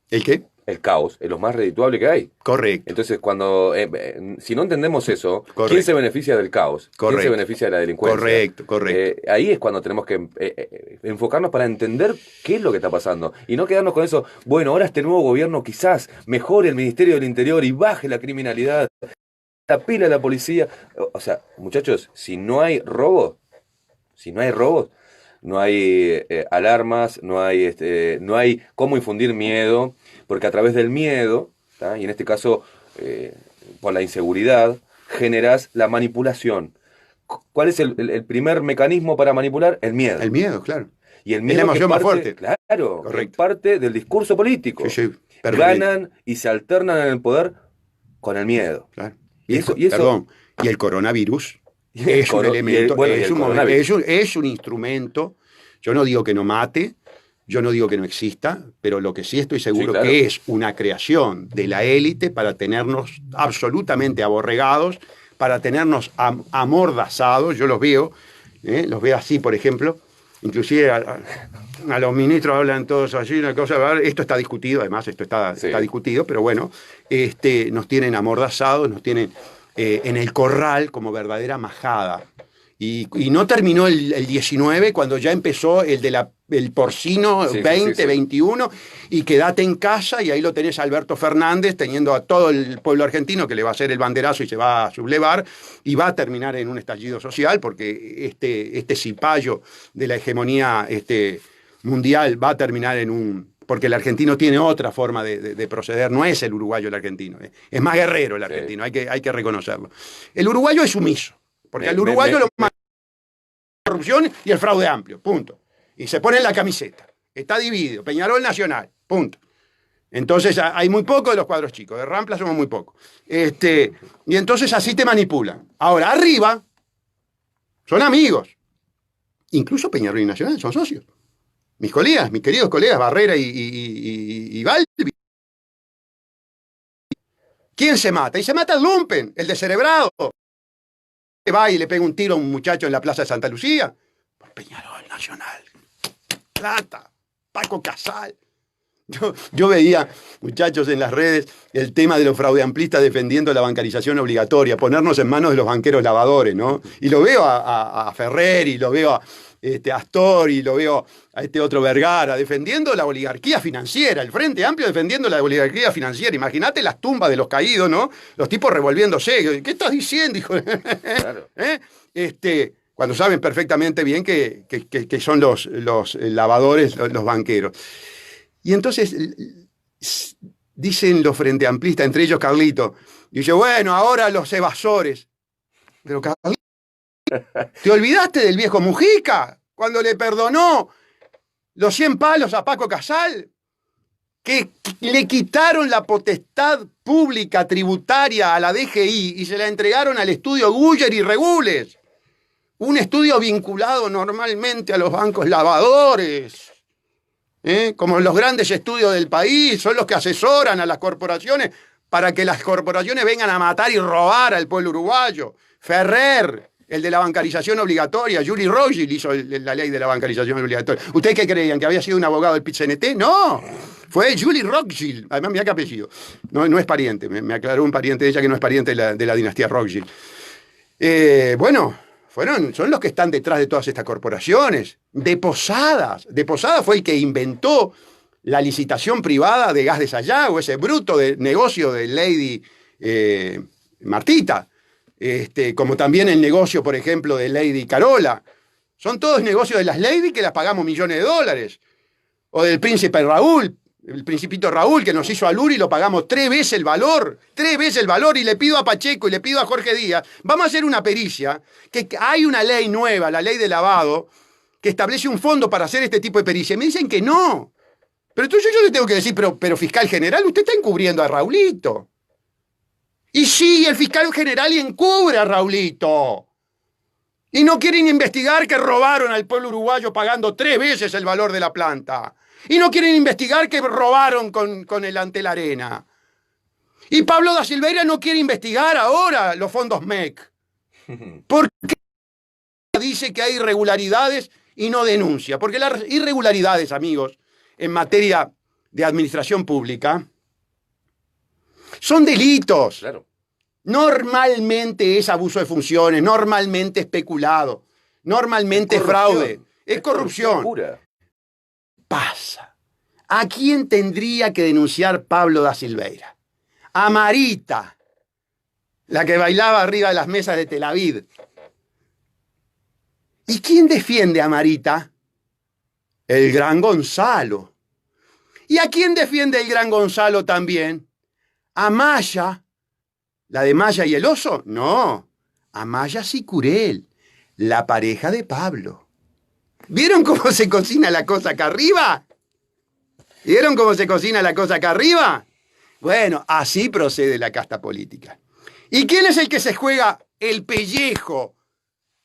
¿El qué? El caos es lo más redituable que hay. Correcto. Entonces, si no entendemos eso, correcto, ¿quién se beneficia del caos? Correcto. ¿Quién se beneficia de la delincuencia? Correcto. Ahí es cuando tenemos que enfocarnos para entender qué es lo que está pasando. Y no quedarnos con eso, bueno, ahora este nuevo gobierno quizás mejore el Ministerio del Interior y baje la criminalidad, tapila a la policía. O sea, muchachos, si no hay robos, no hay alarmas, no hay cómo infundir miedo, porque a través del miedo, ¿tá? Y en este caso por la inseguridad, generas la manipulación. ¿Cuál es el primer mecanismo para manipular? El miedo. El miedo, claro. Y el miedo es la emoción más fuerte. Claro, es parte del discurso político. Sí, ganan y se alternan en el poder con el miedo. Claro. Y el coronavirus es un elemento, es un instrumento. Yo no digo que no mate, yo no digo que no exista, pero lo que sí estoy seguro, claro, que es una creación de la élite para tenernos absolutamente aborregados, para tenernos amordazados. Yo los veo así, por ejemplo. Inclusive a los ministros hablan todos así, una cosa. Esto está discutido, además, está discutido, pero bueno, nos tienen amordazados, nos tienen en el corral como verdadera majada. Y no terminó el 19 cuando ya empezó el porcino 20, 21, y quédate en casa, y ahí lo tenés a Alberto Fernández teniendo a todo el pueblo argentino que le va a hacer el banderazo y se va a sublevar, y va a terminar en un estallido social, porque este cipayo de la hegemonía mundial va a terminar en un... Porque el argentino tiene otra forma de proceder, no es el uruguayo el argentino, es más guerrero el argentino, hay que reconocerlo. El uruguayo es sumiso, porque al uruguayo lo mata la corrupción y el fraude amplio, punto. Y se pone en la camiseta, está dividido, Peñarol Nacional, punto. Entonces hay muy pocos de los cuadros chicos, de Rampla somos muy pocos. Y entonces así te manipulan. Ahora, arriba, son amigos. Incluso Peñarol y Nacional son socios. Mis colegas, mis queridos colegas, Barrera y Balbi. ¿Quién se mata? Y se mata el lumpen, el descerebrado. Que va y le pega un tiro a un muchacho en la Plaza de Santa Lucía. Por Peñarol Nacional. Plata. Paco Casal. Yo veía, muchachos, en las redes el tema de los fraudeamplistas defendiendo la bancarización obligatoria, ponernos en manos de los banqueros lavadores, ¿no? Y lo veo a Ferrer, y lo veo a Astor, y lo veo a este otro Vergara, defendiendo la oligarquía financiera, el Frente Amplio defendiendo la oligarquía financiera. Imagínate las tumbas de los caídos, ¿no? Los tipos revolviéndose. ¿Qué estás diciendo, hijo? Claro. Cuando saben perfectamente bien que son los lavadores, los banqueros. Y entonces dicen los Frente Amplistas, entre ellos Carlito, y dice, bueno, ahora los evasores. Pero Carlito, ¿te olvidaste del viejo Mujica? Cuando le perdonó los 100 palos a Paco Casal, que le quitaron la potestad pública tributaria a la DGI y se la entregaron al estudio Guller y Regules, un estudio vinculado normalmente a los bancos lavadores, como los grandes estudios del país, son los que asesoran a las corporaciones para que las corporaciones vengan a matar y robar al pueblo uruguayo. Ferrer, el de la bancarización obligatoria, Juli Rothschild hizo la ley de la bancarización obligatoria. ¿Ustedes qué creían? ¿Que había sido un abogado del PIT-CNT? No, fue Juli Rothschild. Además, mira qué apellido. No es pariente, me aclaró un pariente de ella que no es pariente de la dinastía Rothschild. Son los que están detrás de todas estas corporaciones. De Posadas fue el que inventó la licitación privada de gas de Sayago, ese bruto de negocio de Lady Martita. Como también el negocio, por ejemplo, de Lady Carola. Son todos negocios de las Lady que las pagamos millones de dólares. O del príncipe Raúl, el principito Raúl, que nos hizo a Luri y lo pagamos 3 veces el valor, y le pido a Pacheco y le pido a Jorge Díaz, vamos a hacer una pericia, que hay una ley nueva, la ley de lavado, que establece un fondo para hacer este tipo de pericia. Me dicen que no. Pero entonces yo le tengo que decir, pero fiscal general, usted está encubriendo a Raulito. Y sí, el fiscal general encubre a Raulito. Y no quieren investigar que robaron al pueblo uruguayo pagando 3 veces el valor de la planta. Y no quieren investigar que robaron con el ante la arena. Y Pablo da Silveira no quiere investigar ahora los fondos MEC. ¿Por qué dice que hay irregularidades y no denuncia? Porque las irregularidades, amigos, en materia de administración pública, son delitos. Claro. Normalmente es abuso de funciones, normalmente es peculado, normalmente es fraude, es corrupción. Pura. Pasa. ¿A quién tendría que denunciar Pablo da Silveira? A Marita, la que bailaba arriba de las mesas de Tel Aviv. ¿Y quién defiende a Marita? El gran Gonzalo. ¿Y a quién defiende el gran Gonzalo también? ¿A Maya? ¿La de Maya y el oso? No, a Maya Sicurel, la pareja de Pablo. ¿Vieron cómo se cocina la cosa acá arriba? ¿Vieron cómo se cocina la cosa acá arriba? Bueno, así procede la casta política. ¿Y quién es el que se juega el pellejo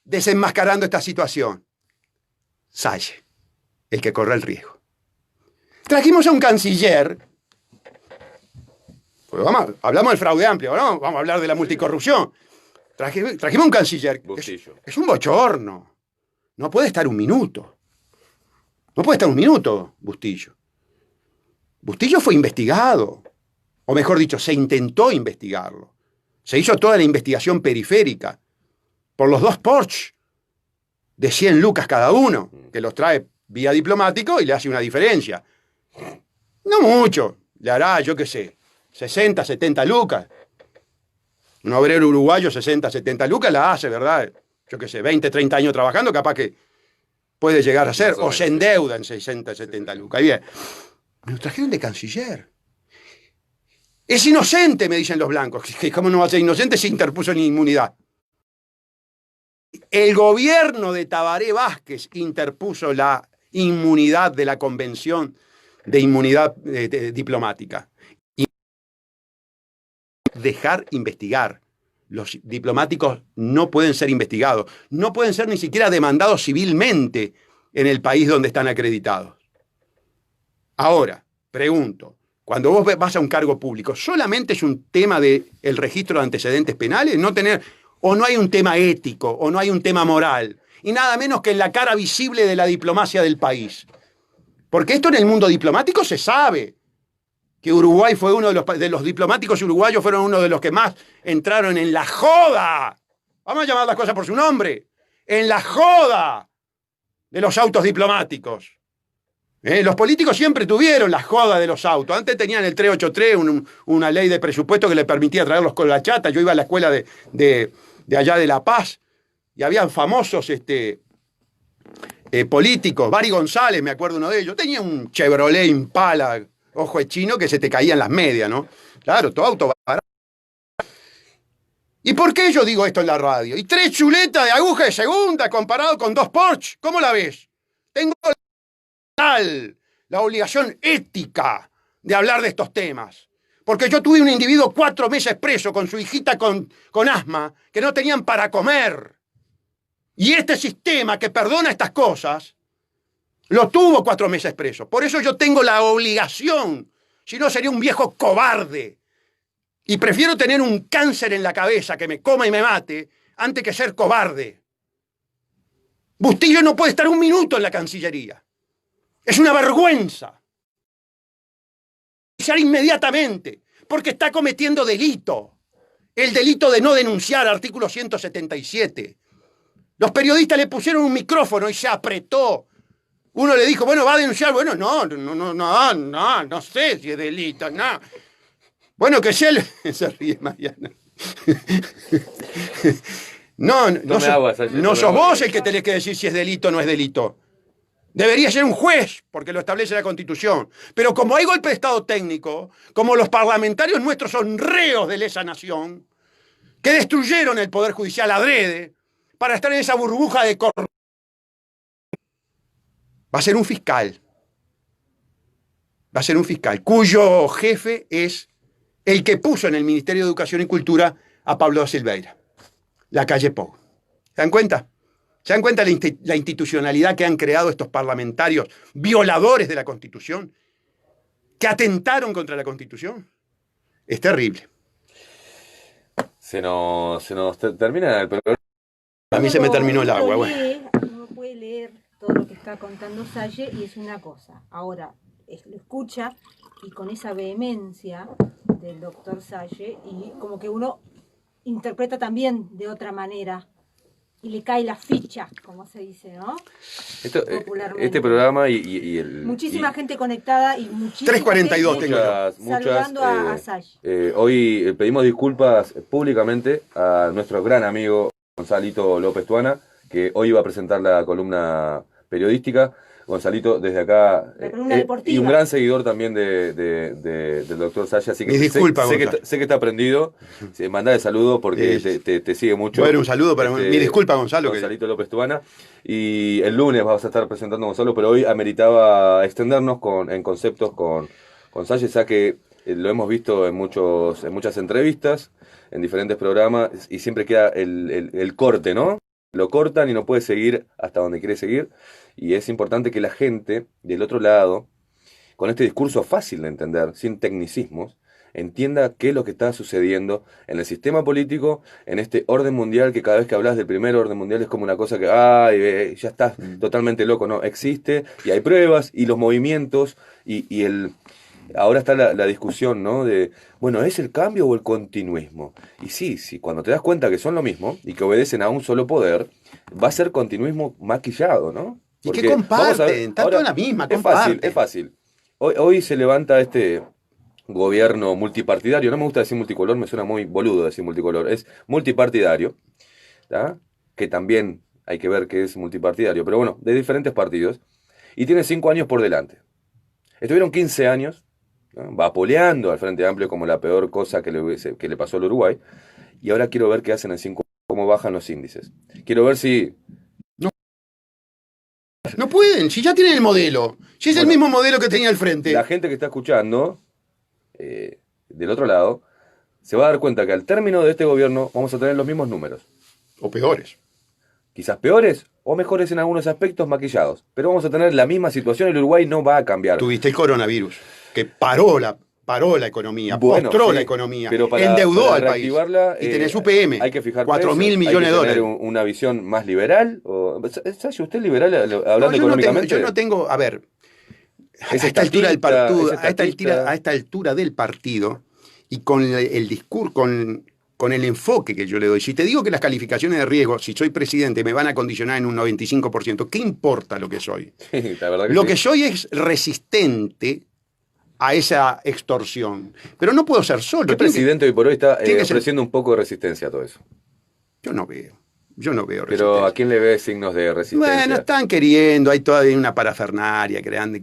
desenmascarando esta situación? Salle, el que corre el riesgo. Trajimos a un canciller. Pues hablamos del fraude amplio, ¿no? Vamos a hablar de la multicorrupción. Trajimos un canciller. Es un bochorno. No puede estar un minuto. No puede estar un minuto, Bustillo. Bustillo fue investigado. O mejor dicho, se intentó investigarlo. Se hizo toda la investigación periférica. Por los 2 Porsche de 100 lucas cada uno, que los trae vía diplomático y le hace una diferencia. No mucho, le hará, yo qué sé, 60, 70 lucas. Un obrero uruguayo, 60, 70 lucas, la hace, ¿verdad? Yo qué sé, 20, 30 años trabajando, capaz que puede llegar a ser, o se endeuda en 60, 70 lucas. Bien, me lo trajeron de canciller. Es inocente, me dicen los blancos. ¿Cómo no va a ser inocente si interpuso en inmunidad? El gobierno de Tabaré Vázquez interpuso la inmunidad de la Convención de Inmunidad Diplomática. Y dejar investigar. Los diplomáticos no pueden ser investigados, no pueden ser ni siquiera demandados civilmente en el país donde están acreditados. Ahora, pregunto, cuando vos vas a un cargo público, ¿solamente es un tema del registro de antecedentes penales? ¿O no hay un tema ético, o no hay un tema moral? Y nada menos que en la cara visible de la diplomacia del país. Porque esto en el mundo diplomático se sabe. Que Uruguay fue uno de los diplomáticos uruguayos fueron uno de los que más entraron en la joda. Vamos a llamar las cosas por su nombre. En la joda de los autos diplomáticos. Los políticos siempre tuvieron la joda de los autos. Antes tenían el 383, una ley de presupuesto que le permitía traerlos con la chata. Yo iba a la escuela de allá de La Paz y habían famosos políticos. Bari González, me acuerdo uno de ellos. Tenía un Chevrolet Impala, ojo de chino, que se te caían las medias, ¿no? Claro, tu auto barato. ¿Y por qué yo digo esto en la radio? Y 3 chuletas de aguja de segunda comparado con 2 Porsche. ¿Cómo la ves? Tengo la obligación ética de hablar de estos temas. Porque yo tuve un individuo 4 meses preso con su hijita con asma, que no tenían para comer. Y este sistema que perdona estas cosas, lo tuvo 4 meses preso. Por eso yo tengo la obligación, si no sería un viejo cobarde. Y prefiero tener un cáncer en la cabeza que me coma y me mate, antes que ser cobarde. Bustillo no puede estar un minuto en la Cancillería. Es una vergüenza. Inmediatamente, porque está cometiendo delito. El delito de no denunciar, artículo 177. Los periodistas le pusieron un micrófono y se apretó. Uno le dijo, bueno, va a denunciar. Bueno, no sé si es delito, no. Bueno, que se ríe Mariana. No sos vos el que tenés que decir si es delito o no es delito. Debería ser un juez, porque lo establece la Constitución. Pero como hay golpe de Estado técnico, como los parlamentarios nuestros son reos de lesa nación, que destruyeron el Poder Judicial adrede para estar en esa burbuja de corrupción, va a ser un fiscal. Va a ser un fiscal, cuyo jefe es el que puso en el Ministerio de Educación y Cultura a Pablo da Silveira, la calle Pou. ¿Se dan cuenta? ¿Se dan cuenta la institucionalidad que han creado estos parlamentarios violadores de la Constitución? Que atentaron contra la Constitución. Es terrible. Se nos termina el programa. A mí se me terminó el agua. Uno puede leer todo lo que está contando Salle y es una cosa. Ahora, lo escucha y con esa vehemencia del doctor Salle y como que uno interpreta también de otra manera. Y le cae la ficha, como se dice, ¿no? Este programa y el... Muchísima gente conectada y muchísima 342 gente saludando a Salle. Hoy pedimos disculpas públicamente a nuestro gran amigo Gonzalito López Tuana, que hoy iba a presentar la columna periodística. Gonzalito, desde acá, y un gran seguidor también del doctor Salle, así que sé que está prendido. Mandale saludos porque te sigue mucho. Bueno, un saludo para mi disculpa, Gonzalo. Gonzalito López Tuana. Y el lunes vas a estar presentando a Gonzalo, pero hoy ameritaba extendernos en conceptos con Salle, ya que lo hemos visto en muchas entrevistas, en diferentes programas, y siempre queda el corte, ¿no? Lo cortan y no puede seguir hasta donde quiere seguir. Y es importante que la gente del otro lado, con este discurso fácil de entender, sin tecnicismos, entienda qué es lo que está sucediendo en el sistema político, en este orden mundial, que cada vez que hablas del primer orden mundial es como una cosa que, ya estás totalmente loco. No, existe y hay pruebas y los movimientos y ahora está la discusión, ¿no? De, bueno, ¿es el cambio o el continuismo? Y sí, sí, cuando te das cuenta que son lo mismo y que obedecen a un solo poder, va a ser continuismo maquillado, ¿no? ¿Y qué Porque, vamos a ver, comparten? Está ahora, toda la misma, es fácil, comparten. es fácil. Hoy se levanta este gobierno multipartidario, no me gusta decir multicolor, me suena muy boludo decir multicolor, es multipartidario, ¿tá? Que también hay que ver que es multipartidario, pero bueno, de diferentes partidos, y tiene 5 años por delante. Estuvieron 15 años, ¿no? Vapuleando al Frente Amplio como la peor cosa que le pasó al Uruguay, y ahora quiero ver qué hacen en 5 años, cómo bajan los índices. Quiero ver si... No, no pueden, si ya tienen el modelo. Si es el Bueno, mismo modelo que tenía el frente. la gente que está escuchando, del otro lado, se va a dar cuenta que al término de este gobierno vamos a tener los mismos números. O peores. Quizás peores o mejores en algunos aspectos, maquillados. Pero vamos a tener la misma situación, el Uruguay no va a cambiar. Tuviste el coronavirus, que paró la economía, Bueno, postró sí, la economía, pero endeudó para al país. reactivarla, Y tenés UPM, hay que fijar 4.000 millones de hay que tener dólares. una visión más liberal. ¿Sabe usted liberal hablando No, económicamente? yo no tengo, a ver, Es a esta altura del estatista, partido, es estatista. a esta altura del partido y con el discurso, con el enfoque que yo le doy. Si te digo que las calificaciones de riesgo, si soy presidente, me van a condicionar en un 95%, ¿qué importa lo que soy? Sí, la verdad que Lo sí. que soy es resistente a esa extorsión. Pero no puedo ser solo. ¿Qué Tiene que- presidente hoy por hoy está tiene que ser- ofreciendo un poco de resistencia a todo eso? Yo no veo Pero resistencia. ¿a quién le ve signos de resistencia? Bueno, están queriendo, hay todavía una parafernaria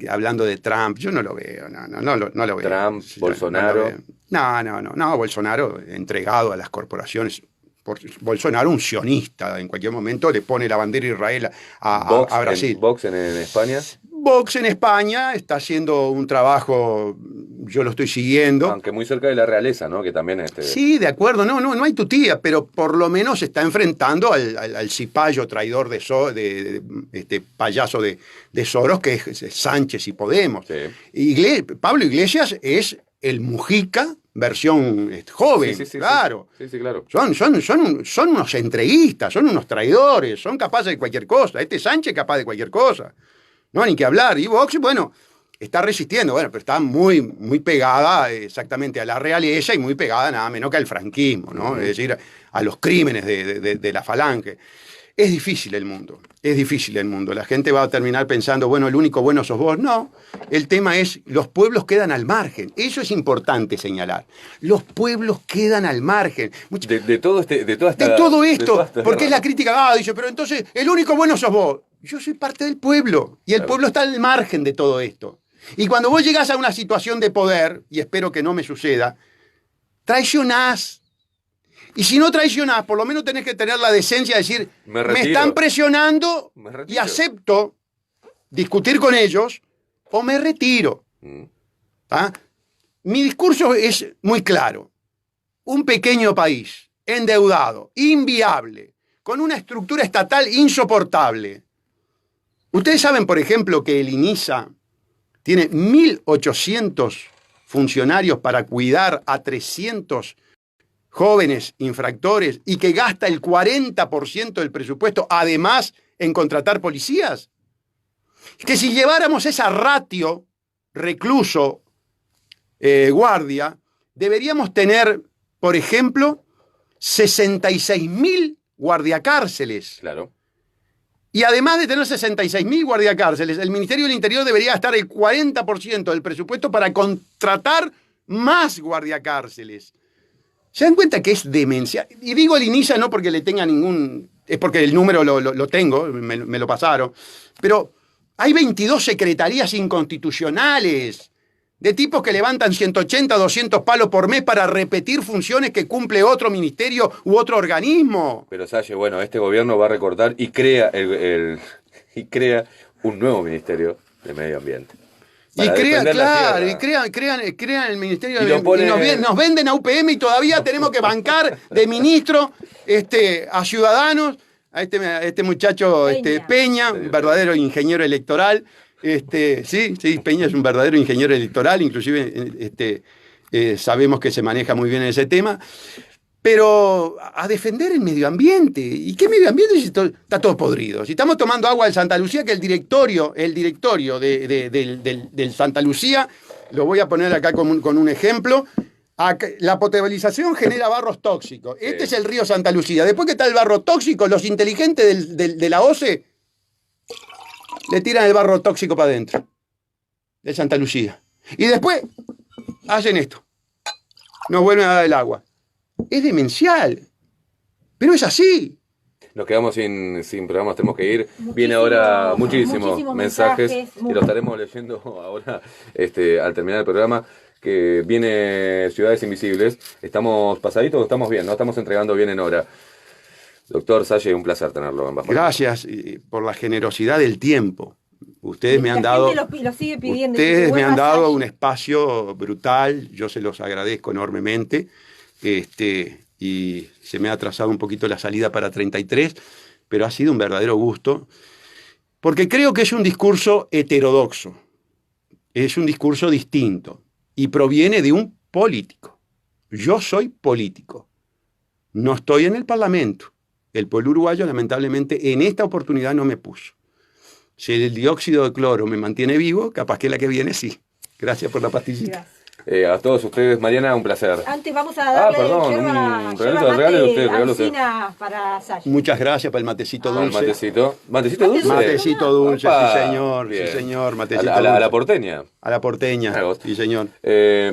hablando de Trump. Yo no lo veo, no lo veo. Trump, Yo Bolsonaro. No, lo veo. No, Bolsonaro entregado a las corporaciones. Bolsonaro, un sionista, en cualquier momento le pone la bandera de Israel a Brasil. Vox en España, Vox en España está haciendo un trabajo, yo lo estoy siguiendo. aunque muy cerca de la realeza, ¿no? Que también Sí, de acuerdo, no hay tutía, pero por lo menos se está enfrentando al cipayo traidor este payaso de Soros, que es Sánchez y Podemos. Sí. Pablo Iglesias es el Mujica versión joven, Sí, claro. Sí, claro. Son unos entreguistas, son unos traidores, son capaces de cualquier cosa. Este Sánchez es capaz de cualquier cosa. No, ni que hablar. Y Vox, bueno, está resistiendo, bueno, pero está muy, muy pegada exactamente a la realeza y muy pegada nada menos que al franquismo, ¿no? Es decir, a los crímenes de la falange. Es difícil el mundo, es difícil el mundo. La gente va a terminar pensando, bueno, el único bueno sos vos. No, el tema es, los pueblos quedan al margen. Eso es importante señalar. Los pueblos quedan al margen. De todo esto, porque es la crítica, dice, pero entonces el único bueno sos vos. Yo soy parte del pueblo y el pueblo está al margen de todo esto. Y cuando vos llegás a una situación de poder, y espero que no me suceda, traicionás. Y si no traicionás, por lo menos tenés que tener la decencia de decir, me están presionando y acepto discutir con ellos o me retiro. ¿Ah? Mi discurso es muy claro. Un pequeño país, endeudado, inviable, con una estructura estatal insoportable. Ustedes saben, por ejemplo, que el INISA tiene 1.800 funcionarios para cuidar a 300 jóvenes infractores y que gasta el 40% del presupuesto, además, en contratar policías. Que si lleváramos esa ratio recluso, guardia, deberíamos tener, por ejemplo, 66.000 guardiacárceles. Claro. Y además de tener 66.000 guardiacárceles, el Ministerio del Interior debería gastar el 40% del presupuesto para contratar más guardiacárceles. ¿Se dan cuenta que es demencia? Y digo el INISA no porque le tenga ningún... Es porque el número lo tengo, me lo pasaron. Pero hay 22 secretarías inconstitucionales de tipos que levantan 180, 200 palos por mes para repetir funciones que cumple otro ministerio u otro organismo. Pero Salle, bueno, este gobierno va a recortar y crea y crea un nuevo ministerio de medio ambiente. Y crean el Ministerio de pone... y nos venden a UPM y todavía tenemos que bancar de ministro a Ciudadanos, a este muchacho Peña, un verdadero ingeniero electoral. Sí, Peña es un verdadero ingeniero electoral, inclusive sabemos que se maneja muy bien en ese tema. Pero a defender el medio ambiente. ¿Y qué medio ambiente si está todo podrido? Si estamos tomando agua del Santa Lucía, que el directorio del Santa Lucía Lo voy a poner acá con un ejemplo. La potabilización genera barros tóxicos. Este es el río Santa Lucía. Después que está el barro tóxico, los inteligentes de la OCE le tiran el barro tóxico para adentro de Santa Lucía. Y después hacen esto. Nos vuelven a dar el agua. Es demencial. Pero es así. Nos quedamos sin programas, tenemos que ir. Viene ahora muchísimos mensajes y lo estaremos leyendo ahora al terminar el programa. Que viene Ciudades Invisibles. Estamos pasaditos, estamos bien, ¿no? Estamos entregando bien en hora. Doctor Salle, un placer tenerlo en Bajo. Gracias por la generosidad del tiempo. Ustedes me han dado, lo sigue pidiendo, ustedes me han dado un espacio brutal, yo se los agradezco enormemente, y se me ha atrasado un poquito la salida para 33, pero ha sido un verdadero gusto, porque creo que es un discurso heterodoxo, es un discurso distinto, y proviene de un político. Yo soy político, no estoy en el Parlamento. El pueblo uruguayo, lamentablemente, en esta oportunidad no me puso. Si el dióxido de cloro me mantiene vivo, capaz que la que viene sí. Gracias por la pastillita. A todos ustedes, Mariana, un placer. Antes vamos a darle un regalo usted. Para Salle. Muchas gracias para el matecito dulce. ¿Matecito dulce? Matecito dulce, Opa, sí señor, bien. sí señor, matecito a dulce. la porteña. A la porteña, sí señor.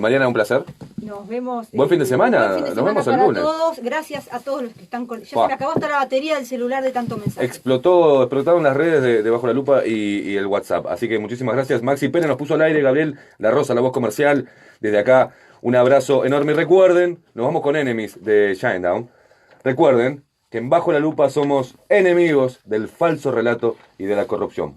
Mariana, un placer. Nos vemos. Buen fin de semana. Buen fin de Nos vemos el para lunes. Todos. Gracias a todos los que están con. Ya se me acabó hasta la batería del celular de tanto mensaje. Explotaron las redes de Bajo la Lupa y el WhatsApp. Así que muchísimas gracias. Maxi Pérez nos puso al aire, Gabriel La Rosa, la voz comercial. Desde acá, un abrazo enorme. Y recuerden, nos vamos con Enemies de Shinedown. Recuerden que en Bajo la Lupa somos enemigos del falso relato y de la corrupción.